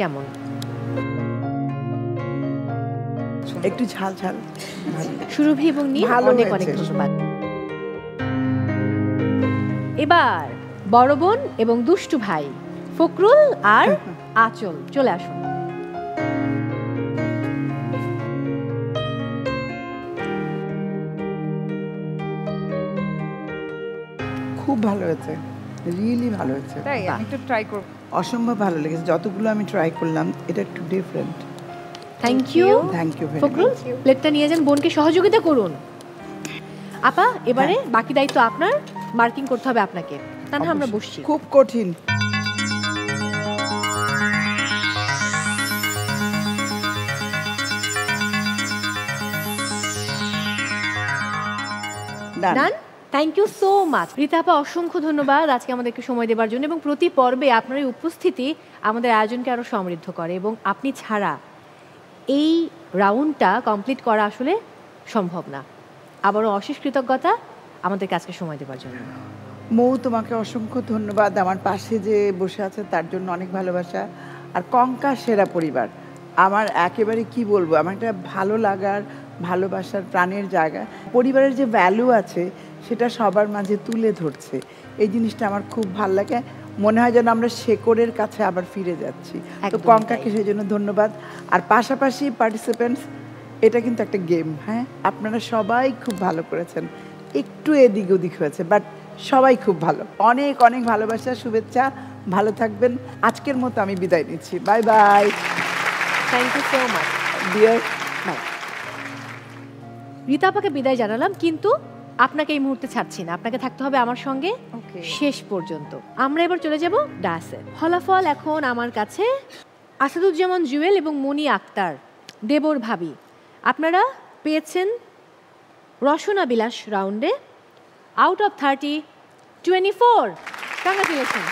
কেমন? একটু ঝাল ঝাল। সুরভি এবং নীর অনেক অনেক ধন্যবাদ। এবার বড় বোন এবং দুষ্টু ভাই ফকরুল আর আঁচল চলে আসুন। খুব ভালো হয়েছে, রিয়েলি ভালো হয়েছে। তাই আমি একটু ট্রাই করব। অসম্ভব ভালো লেগেছে, যতগুলো আমি ট্রাই করলাম এটা একটু different. Thank you. Thank you very Fakhrul প্লেটটা নিয়ে যান, বোনকে সহযোগিতা করুন। আপা এবারে বাকি দায়িত্ব আপনার, মার্কিং করতে হবে আপনাকে। তানহা আমরা বসছি। খুব কঠিন। Done. Thank you so much Rita আপা, অসংখ্য ধন্যবাদ আজকে আমাদেরকে সময় দেওয়ার জন্য, এবং প্রতি পর্বে আপনার এই উপস্থিতি আমাদের আয়োজনকে আরো সমৃদ্ধ করে, এবং আপনি ছাড়া এই রাউন্ডটা কমপ্লিট করা আসলে সম্ভব না। আবারও অশেষ কৃতজ্ঞতা আমাদের কাজকে সময় দেওয়ার জন্য। মৌ, তোমাকে অসংখ্য ধন্যবাদ, আমার পাশে যে বসে আছে তার জন্য অনেক ভালোবাসা। আর কঙ্কা সেরা পরিবার আমার একেবারে কি বলবো, আমার একটা ভালো লাগার, ভালোবাসার, প্রাণের জায়গা। পরিবারের যে ভ্যালু আছে সেটা সবার মাঝে তুলে ধরছে, এই জিনিসটা আমার খুব ভালো লাগে। মনে হয় যেন আমরা শেকড়ের কাছে আবার ফিরে যাচ্ছি। তো কঙ্কাকে সেই জন্য ধন্যবাদ। আর পাশাপাশি পার্টিসিপেন্টস, এটা কিন্তু একটা গেম, হ্যাঁ আপনারা সবাই খুব ভালো করেছেন, একটু এদিক ওদিক হয়েছে, বাট সবাই খুব ভালো। অনেক অনেক ভালোবাসা, শুভেচ্ছা, ভালো থাকবেন। আজকের মতো আমি বিদায় নিচ্ছি, bye bye. Thank you so much dear. Bye. Rita আপাকে বিদায় জানালাম, কিন্তু আপনাকে এই মুহূর্তে ছাড়ছি না, আপনাকে থাকতে হবে আমার সঙ্গে শেষ পর্যন্ত। আমরা এবার চলে যাব ডাসে। ফলাফল এখন আমার কাছে। আসাদুজ্জামান জুয়েল এবং মনি আক্তার দেবর ভাবি, আপনারা পেয়েছেন রসনা বিলাস রাউন্ডে আউট অফ 30 24। কংগ্রাচুলেশন।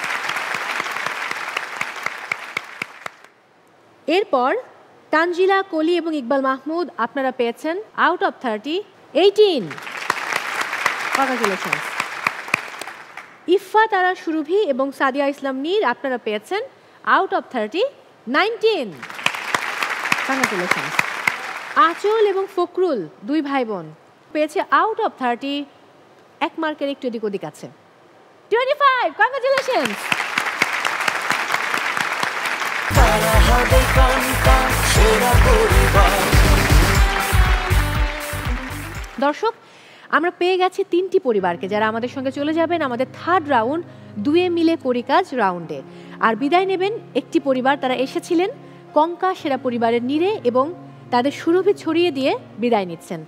এরপর তানজিলা, কলি এবং ইকবাল মাহমুদ, আপনারা পেয়েছেন আউট অফ 30 18। কংগ্রাচুলেশন। ইফা তারা, সুরভি এবং সাদিয়া ইসলাম নীর, আপনারা পেয়েছেন আউট অফ 30 19। কংগ্রাচুলেশন। আঁচল এবং ফকরুল দুই ভাই বোন পেয়েছে আউট অফ 30, এক মার্কের একটু এদিক ওদিক আছে, 25। কংগ্রাচুলেশন। দর্শক, আমরা পেয়ে গেছি 3টি পরিবারকে যারা আমাদের সঙ্গে চলে যাবেন আমাদের থার্ড রাউন্ড দুয়ে মিলে করি কাজ রাউন্ডে। আর বিদায় নেবেন একটি পরিবার, তারা এসেছিলেন কঙ্কা সেরা পরিবারের নীরে, এবং তাদের সুরভি ছড়িয়ে দিয়ে বিদায় নিচ্ছেন।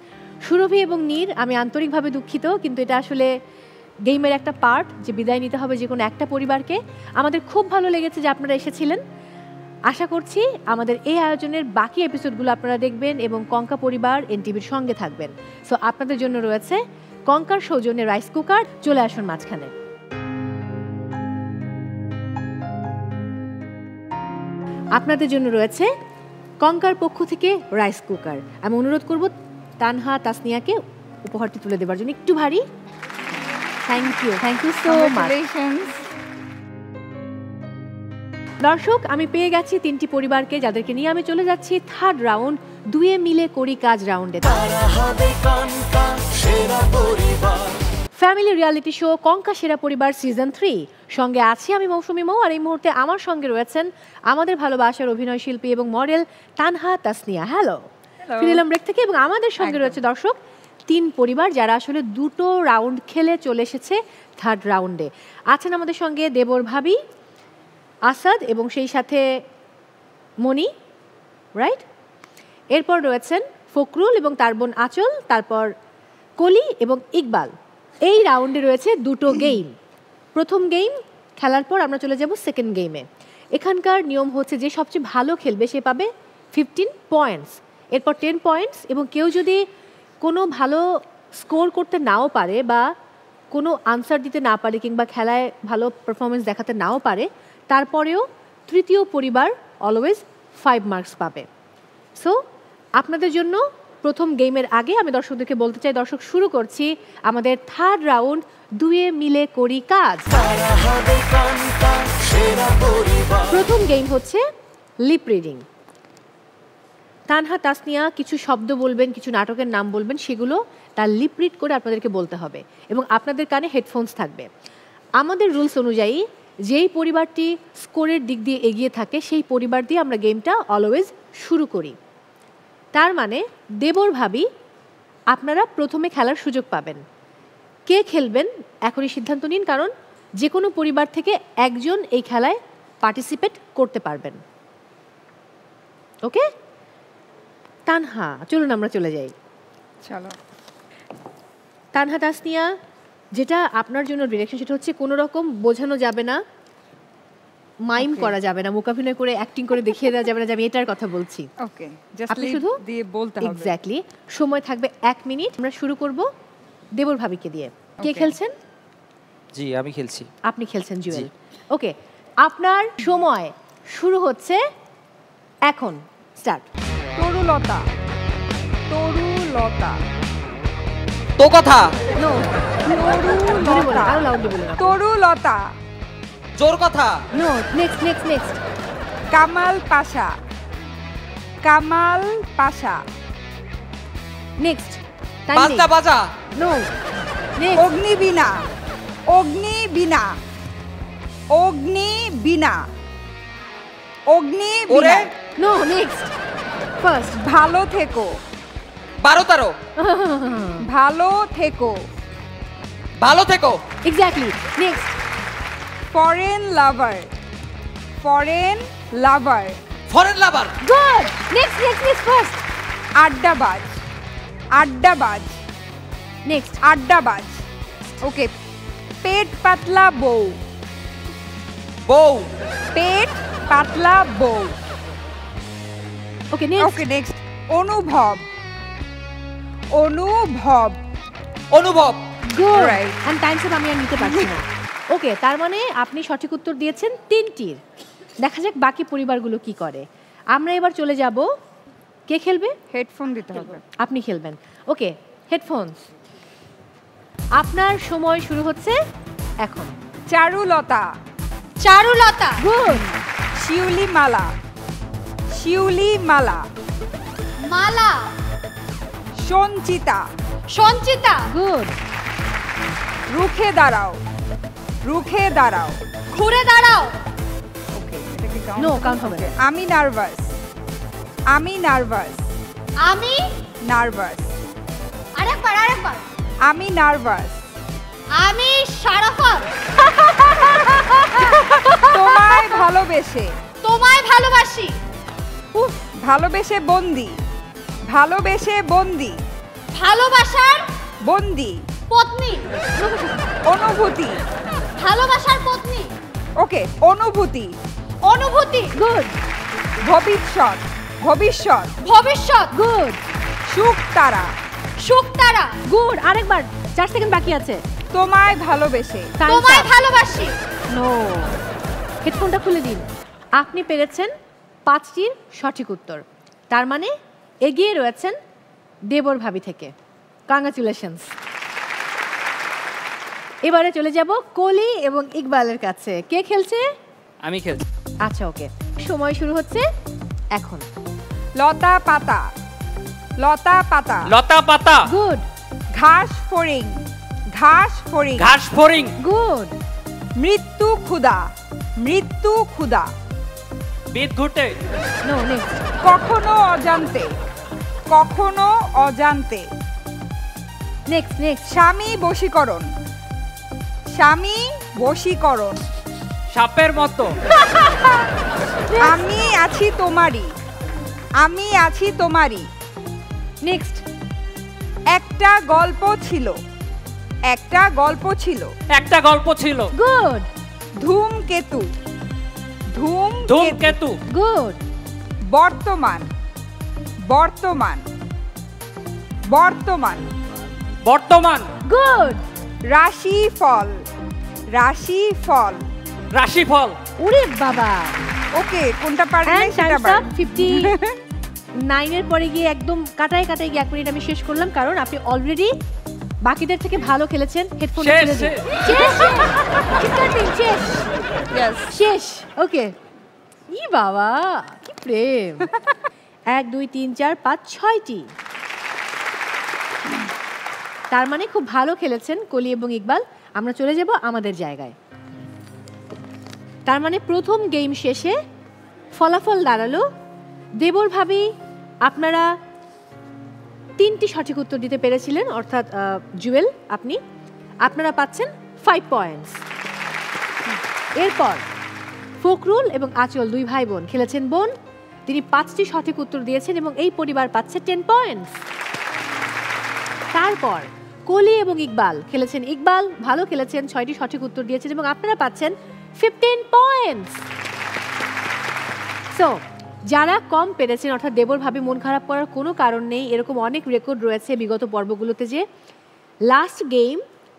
সুরভি এবং নীর, আমি আন্তরিকভাবে দুঃখিত, কিন্তু এটা আসলে গেমের একটা পার্ট যে বিদায় নিতে হবে যে কোনো একটা পরিবারকে। আমাদের খুব ভালো লেগেছে যে আপনারা এসেছিলেন। আশা করছি আমাদের এই আয়োজনের বাকি এপিসোডগুলো আপনারা দেখবেন এবং কঙ্কা পরিবার এনটিভির সঙ্গে থাকবেন। সো আপনাদের জন্য রয়েছে কঙ্কার সৌজন্যে রাইস কুকার, চলে আসুন মাঝখানে। আপনাদের জন্য রয়েছে কঙ্কার পক্ষ থেকে রাইস কুকার। আমি অনুরোধ করব তানহা, তাসনিয়াকে উপহারটি তুলে দেওয়ার জন্য। একটু ভারী। Thank you so much. দর্শক, আমি পেয়ে গেছি 3টি পরিবারকে যাদেরকে নিয়ে আমি চলে যাচ্ছি থার্ড রাউন্ড দুয়ে মিলে করি কাজ রাউন্ডে। ফ্যামিলি রিয়ালিটি শো কঙ্কা সেরা পরিবার সিজন 3 সঙ্গে আছি আমি মৌসুমী মৌ, আর এই মুহূর্তে আমার সঙ্গে রয়েছেন আমাদের ভালোবাসার অভিনয় শিল্পী এবং মডেল তানহা, তাসনিয়া। হ্যালো, ফিরে এলাম ব্রেক থেকে, এবং আমাদের সঙ্গে রয়েছে দর্শক তিন পরিবার যারা আসলে দুটো রাউন্ড খেলে চলে এসেছে থার্ড রাউন্ডে। আছেন আমাদের সঙ্গে দেবর ভাবি, আসাদ এবং সেই সাথে মনি, রাইট? এরপর রয়েছেন ফখরুল এবং তার বোন আঁচল, তারপর কলি এবং ইকবাল। এই রাউন্ডে রয়েছে দুটো গেম। প্রথম গেম খেলার পর আমরা চলে যাব সেকেন্ড গেমে। এখানকার নিয়ম হচ্ছে যে সবচেয়ে ভালো খেলবে সে পাবে 15 পয়েন্টস, এরপর 10 পয়েন্টস, এবং কেউ যদি কোনো ভালো স্কোর করতে নাও পারে বা কোনো আনসার দিতে না পারে কিংবা খেলায় ভালো পারফরমেন্স দেখাতে নাও পারে, তারপরেও তৃতীয় পরিবার অলওয়েজ 5 মার্কস পাবে। সো আপনাদের জন্য প্রথম গেমের আগে আমি দর্শকদেরকে বলতে চাই, দর্শক শুরু করছি আমাদের থার্ড রাউন্ড দুয়ে মিলে করি কাজ। প্রথম গেম হচ্ছে লিপ রিডিং। তানহা তাসনিয়া কিছু শব্দ বলবেন, কিছু নাটকের নাম বলবেন, সেগুলো তার লিপ রিড করে আপনাদেরকে বলতে হবে এবং আপনাদের কানে হেডফোনস থাকবে। আমাদের রুলস অনুযায়ী যেই পরিবারটি স্কোরের দিক দিয়ে এগিয়ে থাকে সেই পরিবার দিয়ে আমরা গেমটা অলওয়েজ শুরু করি। তার মানে দেবর ভাবি আপনারা প্রথমে খেলার সুযোগ পাবেন। কে খেলবেন এখনই সিদ্ধান্ত নিন, কারণ যে কোনো পরিবার থেকে একজন এই খেলায় পার্টিসিপেট করতে পারবেন। ওকে তানহা, চলুন আমরা চলে যাই। চলো। তানহা তাসনিয়া, যেটা আপনার জন্য ডিরেকশন সেটা হচ্ছে কোনো রকম বোঝানো যাবে না, মাইম করা যাবে না, মুখাভিনয় করে অ্যাক্টিং করে দেখিয়ে দেওয়া যাবে না যে আমি এটার কথা বলছি। ওকে, জাস্ট আপনি শুধু দিয়ে বলতে হবে। এক্স্যাক্টলি। সময় থাকবে 1 মিনিট। আমরা শুরু করব দেবর ভাবিকে দিয়ে। কে খেলছেন? জি আমি খেলছি। আপনি খেলছেন জুয়েল। ওকে, আপনার সময় শুরু হচ্ছে এখন। স্টার্ট। তরুলতা, তরুলতা, তো কথা নো, তরুলতা, আরো লাউডলি বলুন। তরুলতা, জোর কথা। No, next next next. Kamal Pasha, Kamal Pasha, next. বাজা বাজা। No, Agnibina, Agnibina, Agnibina, Agnibina. No, next. First. ভালো থেকো, 12-13। ভালো থেকো, ভালো থেকো। Exactly. Next. Foreign lover, foreign lover, foreign lover. Good. Next next next. First. আড্ডাবাজ, আড্ডাবাজ, নেক্সট। আড্ডাবাজ। ওকে, পেট পাতলা বউ, বউ, পেট পাতলা বউ। Okay, next. Okay, next. অনুভব, অনুভব, অনুভব। Good. Right. And time's up আমি আর নিতে পারছি না। ওকে, তার মানে আপনি সঠিক উত্তর দিয়েছেন 3টির। দেখা যাক বাকি পরিবারগুলো কি করে। আমরা এবার চলে যাব, কে খেলবে? হেডফোন দিতে হবে। আপনি খেলবেন। ওকে, হেডফোনস। আপনার সময় শুরু হচ্ছে এখন। চারুলতা, চারুলতা, গুড। শিউলি মালা, শিউলি মালা, মালা, সঞ্চিতা, সঞ্চিতা, গুড। রুখে দাঁড়াও, রুখে দাঁড়াও। ঘুরে দাঁড়াও। ওকে, এটা কি count? নো, কাউন্ট হবে না। আমি নার্ভাস, আমি নার্ভাস, আমি নার্ভাস, আরেকবার আরেকবার। আমি নার্ভাস, আমি সারাফত, তোমায় ভালোবেসে, তোমায় ভালোবাসি, উফ, ভালোবেসে বন্দি, ভালোবেসে বন্দি, ভালোবাসার বন্দি, পত্নী, অনুভূতি, ভালোবাসার পত্নী, ওকে, অনুভূতি, অনুভূতি, গুড। ভবিষ্যৎ, ভবিষ্যৎ, ভবিষ্যৎ, গুড। সুখ তারা, শুকতারা, গুড। আরেকবার, 4 সেকেন্ড বাকি আছে। তোমায় ভালোবেসে, তোমায় ভালোবাসি। নো, হেডফোনটা খুলে দিন। আপনি পেরেছেন 5টির সঠিক উত্তর। তার মানে এগিয়ে রয়েছেন দেবর ভাবি থেকে। কংগ্রাচুলেশনস। এবারে চলে যাব কলি এবং ইকবালের কাছে। কে খেলছে? আমি খেলছি। আচ্ছা, ওকে, সময় শুরু হচ্ছে এখন। লতা পাতা, লতা পাতা, লতা পাতা, গুড। ঘাস ফড়িং, ঘাস ফড়িং, ঘাস ফড়িং, গুড। মৃত্যু ক্ষুধা, মৃত্যু ক্ষুধা, বিদ্যুটে, নো, নেক্সট। কখনো অজান্তে, কখনো অজান্তে, নেক্সট স্বামী বশীকরণ। স্বামী বশীকরণ। সাপের মতো। আমি আছি তোমারই। আমি আছি তোমারই। নেক্সট একটা গল্প ছিল। একটা গল্প ছিল। একটা গল্প ছিল। গুড। ধূমকেতু। ধূমকেতু। গুড। বর্তমান। বর্তমান। বর্তমান। বর্তমান। গুড। রাশিফল। রাশিফল। রাশিফল। ওরে বাবা। ওকে, কোনটা পারলে সেটা পার। 59 এর পরে গিয়ে একদম কাটায় গিয়ে 1 মিনিট আমি শেষ করলাম, কারণ আপনি অলরেডি বাকিদের থেকে ভালো খেলেছেন। হেডফোন খুলে দিন। শেষ। ওকে। ই বাবা, কি প্রেম। 1 2 3 4 5 6টি। তার মানে খুব ভালো খেলেছেন কলি এবং ইকবাল। আমরা চলে যাব আমাদের জায়গায়। তার মানে প্রথম গেম শেষে ফলাফল দাঁড়ালো, দেবর ভাবি আপনারা 3টি সঠিক উত্তর দিতে পেরেছিলেন, অর্থাৎ জুয়েল আপনারা পাচ্ছেন 5 পয়েন্টস। এরপর ফখরুল এবং আঁচল 2 ভাই বোন খেলেছেন বোন, তিনি 5টি সঠিক উত্তর দিয়েছেন এবং এই পরিবার পাচ্ছে 10 পয়েন্টস। তারপর কলি এবং ইকবাল খেলেছেন, ইকবাল ভালো খেলেছেন, 6টি সঠিক উত্তর দিয়েছেন এবং আপনারা পাচ্ছেন 15 পয়েন্টস। সো যারা কম পেরেছেন, অর্থাৎ দেবর ভাবে মন খারাপ করার কোনো কারণ নেই। এরকম অনেক রেকর্ড রয়েছে বিগত পর্বগুলোতে যে লাস্ট গেম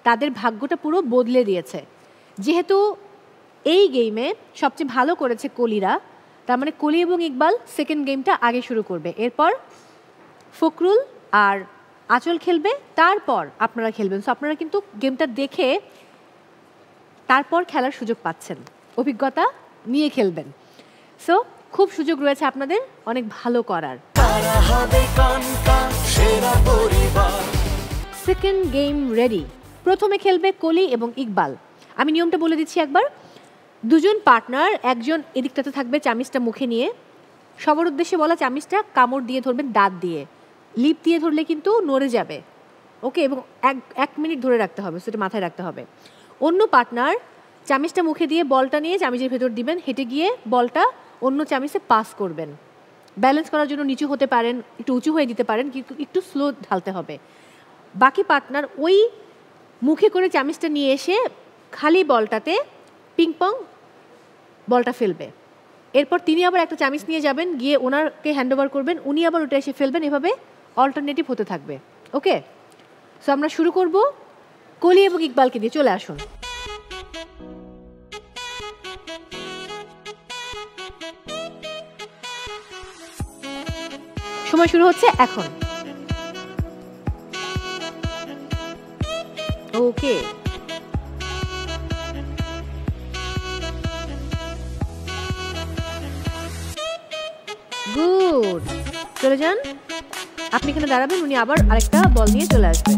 তাদের ভাগ্যটা পুরো বদলে দিয়েছে। যেহেতু এই গেমে সবচেয়ে ভালো করেছে কলিরা, তার মানে কলি এবং ইকবাল সেকেন্ড গেমটা আগে শুরু করবে, এরপর ফখরুল আর আঁচল খেলবে, তারপর আপনারা খেলবেন। সো আপনারা কিন্তু গেমটা দেখে তারপর খেলার সুযোগ পাচ্ছেন, অভিজ্ঞতা নিয়ে খেলবেন। সো খুব সুযোগ রয়েছে আপনাদের অনেক ভালো করার। Second game ready. প্রথমে খেলবে কলি এবং ইকবাল। আমি নিয়মটা বলে দিচ্ছি একবার। দুজন পার্টনার, একজন এদিকটাতে থাকবে চামিচটা মুখে নিয়ে, সবার উদ্দেশ্যে বলা চামিচটা কামড় দিয়ে ধরবেন দাঁত দিয়ে, লিপ দিয়ে ধরলে কিন্তু নড়ে যাবে। ওকে, এবং 1 মিনিট ধরে রাখতে হবে, সেটা মাথায় রাখতে হবে। অন্য পার্টনার চামিচটা মুখে দিয়ে বলটা নিয়ে চামিচের ভেতর দিবেন, হেঁটে গিয়ে বলটা অন্য চামিচে পাস করবেন। ব্যালেন্স করার জন্য নিচু হতে পারেন, একটু উঁচু হয়ে দিতে পারেন, কিন্তু একটু স্লো ঢালতে হবে। বাকি পার্টনার ওই মুখে করে চামিচটা নিয়ে এসে খালি বলটাতে পিংপং বলটা ফেলবে। এরপর তিনি আবার একটা চামিচ নিয়ে যাবেন, গিয়ে ওনারকে হ্যান্ড ওভার করবেন, উনি আবার ওটা এসে ফেলবেন, এভাবে অল্টারনেটিভ হতে থাকবে। ওকে, সো আমরা শুরু করব কলি এবং ইকবালকে দিয়ে। চলে আসুন। সময় শুরু হচ্ছে এখন। ওকে, গুড। চলে যান, আপনি এখানে দাঁড়াবেন, উনি আবার আরেকটা বল নিয়ে চলে আসবেন।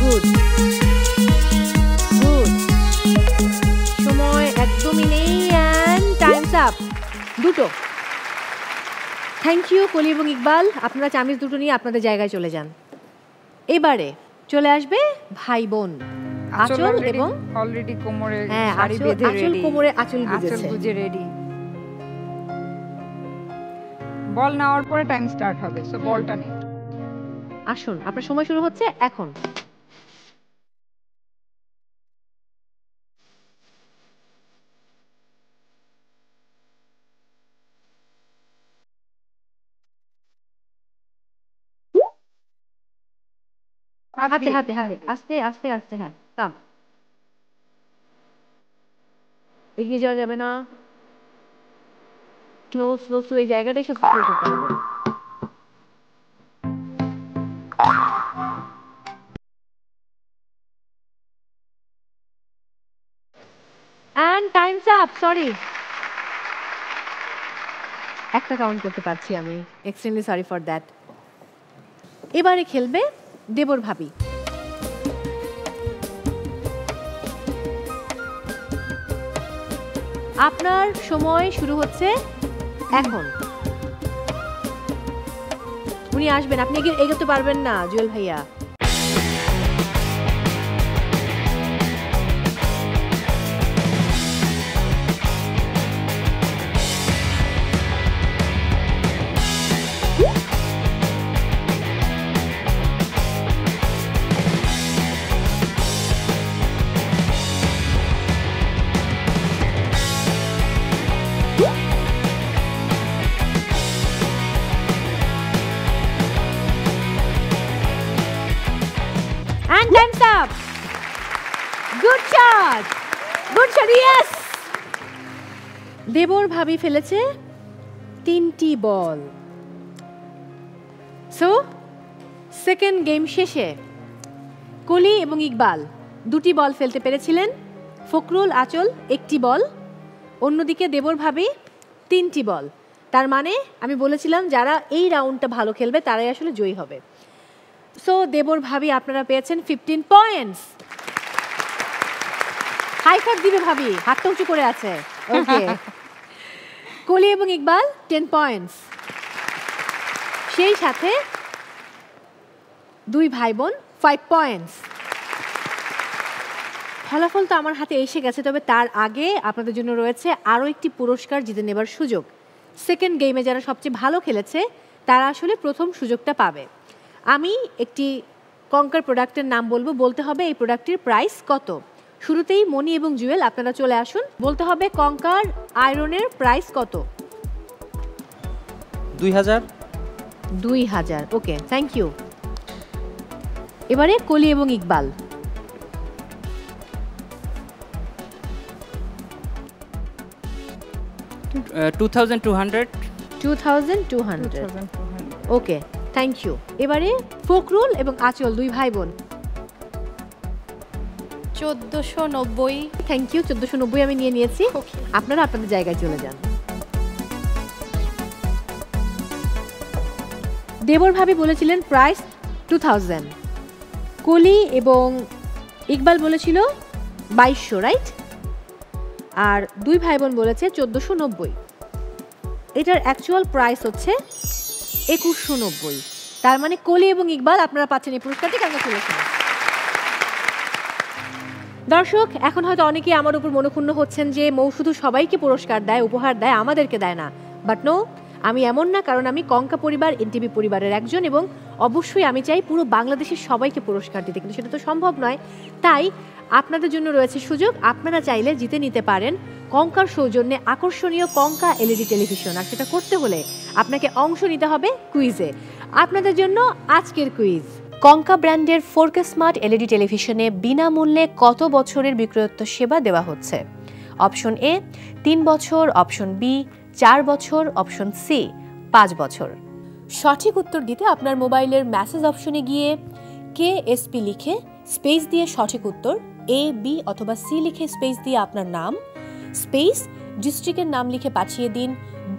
গুড গুড, সময় একদমই নেই, অ্যান্ড টাইমস আপ। দুটো। থ্যাংক ইউ কলি এবং ইকবাল, আপনারা চামিচ দুটো নিয়ে আপনাদের জায়গায় চলে যান। এবারে চলে আসবে ভাই বোন আঁচল এবং অলরেডি কোমরে শাড়ি বেঁধে রেডি। আঁচল কোমরে আঁচল গুজে রেডি। বল নেওয়ার পরে টাইম স্টার্ট হবে, সো বলটা নিন। আসুন, আপনার সময় শুরু হচ্ছে এখন। হাতে হাতে হাতে, আস্তে আস্তে আস্তে, হ্যাঁ কাম। এগিয়ে যাওয়া যাবে না, স্লো স্লো স্লো, এই জায়গাটাই সব করতে হবে। And time's up, sorry. একটা কাউন্ট করতে পারছি আমি, এক্সট্রিমলি সরি ফর দ্যাট। এবারে খেলবে দেবর ভাবি। আপনার সময় শুরু হচ্ছে এখন। উনি আসবেন, আপনি এগোতে পারবেন না জুয়েল ভাইয়া। And time's up. Good shot. Good shot. Yes. দেবর ভাবি ফেলেছে 3টি বল। সো সেকেন্ড গেম শেষে কলি এবং ইকবাল 2টি বল ফেলতে পেরেছিলেন, ফখরুল আঁচল 1টি বল, অন্যদিকে দেবর ভাবি 3টি বল। তার মানে আমি বলেছিলাম যারা এই রাউন্ডটা ভালো খেলবে তারাই আসলে জয়ী হবে। সো দেবর ভাবি আপনারা পেয়েছেন 15 পয়েন্টস। হাই ফাইভ দিবে ভাবি, হাতটা উঁচু করে আছে। ওকে। কলি এবং ইকবাল 10 পয়েন্টস। সেই সাথে 2 ভাই বোন 5 পয়েন্টস। ফলাফল তো আমার হাতে এসে গেছে, তবে তার আগে আপনাদের জন্য রয়েছে আরও একটি পুরস্কার জিতে নেবার সুযোগ। সেকেন্ড গেমে যারা সবচেয়ে ভালো খেলেছে তারা আসলে প্রথম সুযোগটা পাবে। আমি একটি কঙ্কার প্রোডাক্টের নাম বলবো, বলতে হবে এই প্রোডাক্টটির প্রাইস কত। শুরুতেই মনি এবং জুয়েল আপনারা চলে আসুন, বলতে হবে কঙ্কার আয়রনের প্রাইস কত। 2000। 2000। ওকে, থ্যাংক ইউ। এবারে কলি এবং ইকবাল। 2200। 2200। ওকে, থ্যাংক ইউ। এবারে ফখরুল এবং আঁচল 2 ভাই বোন। 1490। Thank you. 1490 আমি নিয়ে নিয়েছি, আপনারা আপনাদের জায়গায় চলে যান। দেবর ভাবি বলেছিলেন প্রাইস 2000, কলি এবং ইকবাল বলেছিল 2200, রাইট? আর 2 ভাই বোন বলেছে 1490। এটার অ্যাকচুয়াল প্রাইস হচ্ছে 2190। তার মানে কলি এবং ইকবাল আপনারা পাচ্ছেন এই পুরস্কারটি। কংগ্রাচুলেশন। দর্শক, এখন হয়তো অনেকেই আমার উপর মনোক্ষুণ্ণ হচ্ছেন যে মৌ শুধু সবাইকে পুরস্কার দেয়, উপহার দেয়, আমাদেরকে দেয় না। বাট নো, আমি এমন না, কারণ আমি কঙ্কা পরিবার এনটিভি পরিবারের একজন এবং অবশ্যই আমি চাই পুরো বাংলাদেশের সবাইকে পুরস্কার দিতে, কিন্তু সেটা তো সম্ভব নয়। তাই আপনাদের জন্য রয়েছে সুযোগ, আপনারা চাইলে জিতে নিতে পারেন কঙ্কার সৌজন্যে আকর্ষণীয় কঙ্কা এলইডি টেলিভিশন। আর সেটা করতে হলে আপনাকে অংশ নিতে হবে কুইজে। আপনাদের জন্য আজকের কুইজ, কঙ্কা ব্র্যান্ডের 4K স্মার্ট এলইডি টেলিভিশনে বিনামূল্যে কত বছরের বিক্রয়োত্ত সেবা দেওয়া হচ্ছে? অপশন এ 3 বছর, অপশন বি 4 বছর, অপশন সি 5 বছর। সঠিক উত্তর দিতে আপনার মোবাইলের মেসেজ অপশনে গিয়ে KSP লিখে স্পেস দিয়ে সঠিক উত্তর, এ বি অথবা সি লিখে স্পেস দিয়ে আপনার নাম স্পেস ডিস্ট্রিক্টের নাম লিখে পাঠিয়ে দিন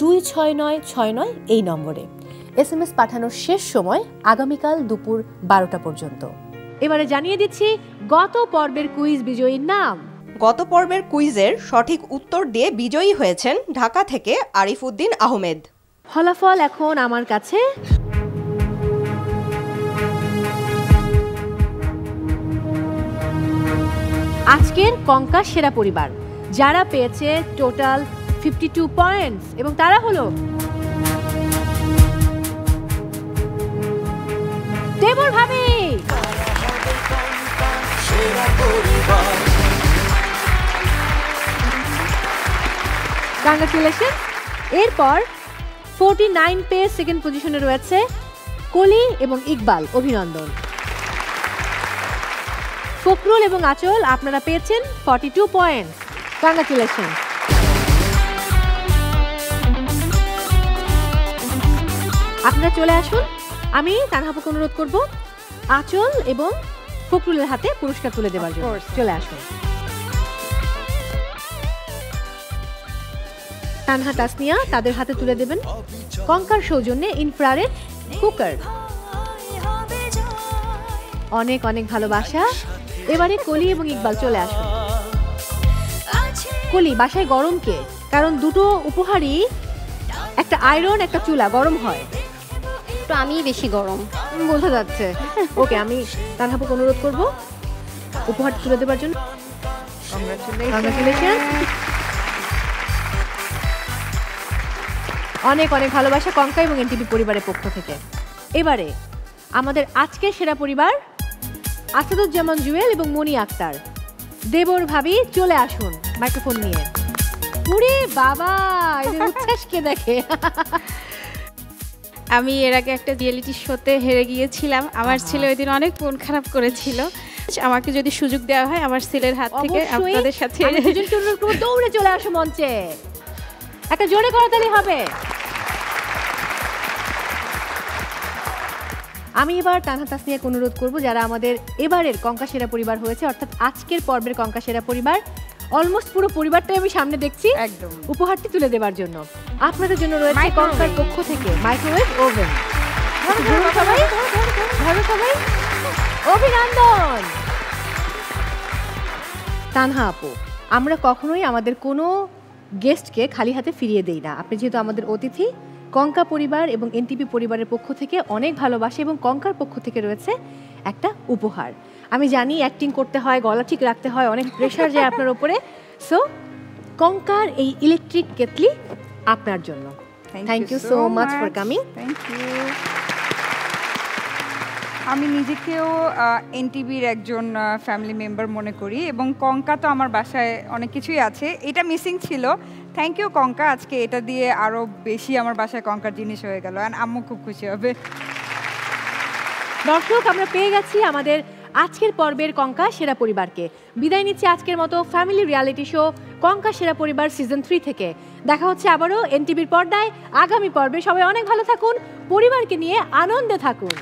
26969 এই নম্বরে। SMS পাঠানোর শেষ সময় আগামীকাল দুপুর 12টা পর্যন্ত। এবারে জানিয়ে দিচ্ছি গত পর্বের কুইজ বিজয়ীর নাম। গত পর্বের কুইজের সঠিক উত্তর দিয়ে বিজয়ী হয়েছেন ঢাকা থেকে আরিফউদ্দিন আহমেদ। ফলাফল এখন আমার কাছে। আজকের কঙ্কা সেরা পরিবার যারা পেয়েছে টোটাল 52 পয়েন্টস এবং তারা হলো দেবর ভাবি, কংগ্রাচুলেশন। এরপর 49 পেয়ে সেকেন্ড পজিশনে রয়েছে কলি এবং ইকবাল, অভিনন্দন। ফখরুল এবং আঁচল আপনারা পেয়েছেন 42 পয়েন্টস, কংগ্রাচুলেশন। আপনারা চলে আসুন, আমি তানহাপুকে অনুরোধ করব আঁচল এবং ফখরুলের হাতে পুরস্কার তুলে দেওয়ার জন্য। চলে আসুন। তানহা তাসনিয়া তাদের হাতে তুলে দেবেন কঙ্কার সৌজন্যে ইনফ্রারেড কুকার। অনেক অনেক ভালোবাসা। এবারে কলি এবং ইকবাল চলে আসুন। কলি বাসায় গরম কে? কারণ দুটো উপহারই, একটা আয়রন একটা চুলা, গরম হয়। তো আমি বেশি গরম বোঝা যাচ্ছে। ওকে, আমি তানহাপুকে অনুরোধ করব উপহার তুলে দেওয়ার জন্য। কংগ্রাচুলেশন। অনেক অনেক ভালোবাসা কঙ্কা এবং এনটিভি পরিবারের পক্ষ থেকে। এবারে আমাদের আজকের সেরা পরিবার আসাদুজ্জামান জুয়েল এবং মনি আক্তার। দেবর ভাবি চলে আসুন মাইক্রোফোন নিয়ে। পুরে বাবা, এদের উচ্ছ্বাস কে দেখে। আমি এর আগে একটা রিয়েলিটি শোতে হেরে গিয়েছিলাম। আমার ছেলে ওই দিন অনেক মন খারাপ করেছিল। আমাকে যদি সুযোগ দেওয়া হয় আমার ছেলের হাত থেকে আপনাদের সাথে দৌড়ে চলে আসো মঞ্চে। একটা জোরে করতালি হবে। আমি এবার তানহা তাসনিয়াকে অনুরোধ করব, যারা আমাদের এবারের কঙ্কা সেরা পরিবার হয়েছে, অর্থাৎ আজকের পর্বের কঙ্কা সেরা পরিবার, অলমোস্ট পুরো পরিবারটাই আমি সামনে দেখছি, উপহারটি তুলে দেওয়ার জন্য। আপনাদের জন্য রয়েছে কঙ্কার পক্ষ থেকে মাইক্রোওয়েভ ওভেন। সবাই অভিনন্দন। তানহা আপু, আমরা কখনোই আমাদের কোনো গেস্টকে খালি হাতে ফিরিয়ে দেই না। আপনি যেহেতু আমাদের অতিথি, কঙ্কা পরিবার এবং এনটিভি পরিবারের পক্ষ থেকে অনেক ভালোবাসা এবং কঙ্কার পক্ষ থেকে রয়েছে একটা উপহার। আমি জানি অ্যাক্টিং করতে হয়, গলা ঠিক রাখতে হয়, অনেক প্রেশার যায় আপনার উপরে। সো কঙ্কার এই ইলেকট্রিক কেটলি আপনার জন্য। Thank you so much for coming. Thank you. আমি নিজেকেও এনটিভির একজন ফ্যামিলি মেম্বার মনে করি এবং কঙ্কা তো আমার বাসায় অনেক কিছুই আছে, এটা মিসিং ছিল। থ্যাংক ইউ কঙ্কা, আজকে এটা দিয়ে আরও বেশি আমার বাসায় কঙ্কার জিনিস হয়ে গেল, অ্যান্ড আম্মু খুব খুশি হবে। দর্শক, আমরা পেয়ে গেছি আমাদের আজকের পর্বের কঙ্কা সেরা পরিবারকে। বিদায় নিচ্ছি আজকের মতো ফ্যামিলি রিয়ালিটি শো কঙ্কা সেরা পরিবার সিজন 3 থেকে। দেখা হচ্ছে আবারও এনটিভির পর্দায় আগামী পর্বে। সবাই অনেক ভালো থাকুন, পরিবারকে নিয়ে আনন্দে থাকুন।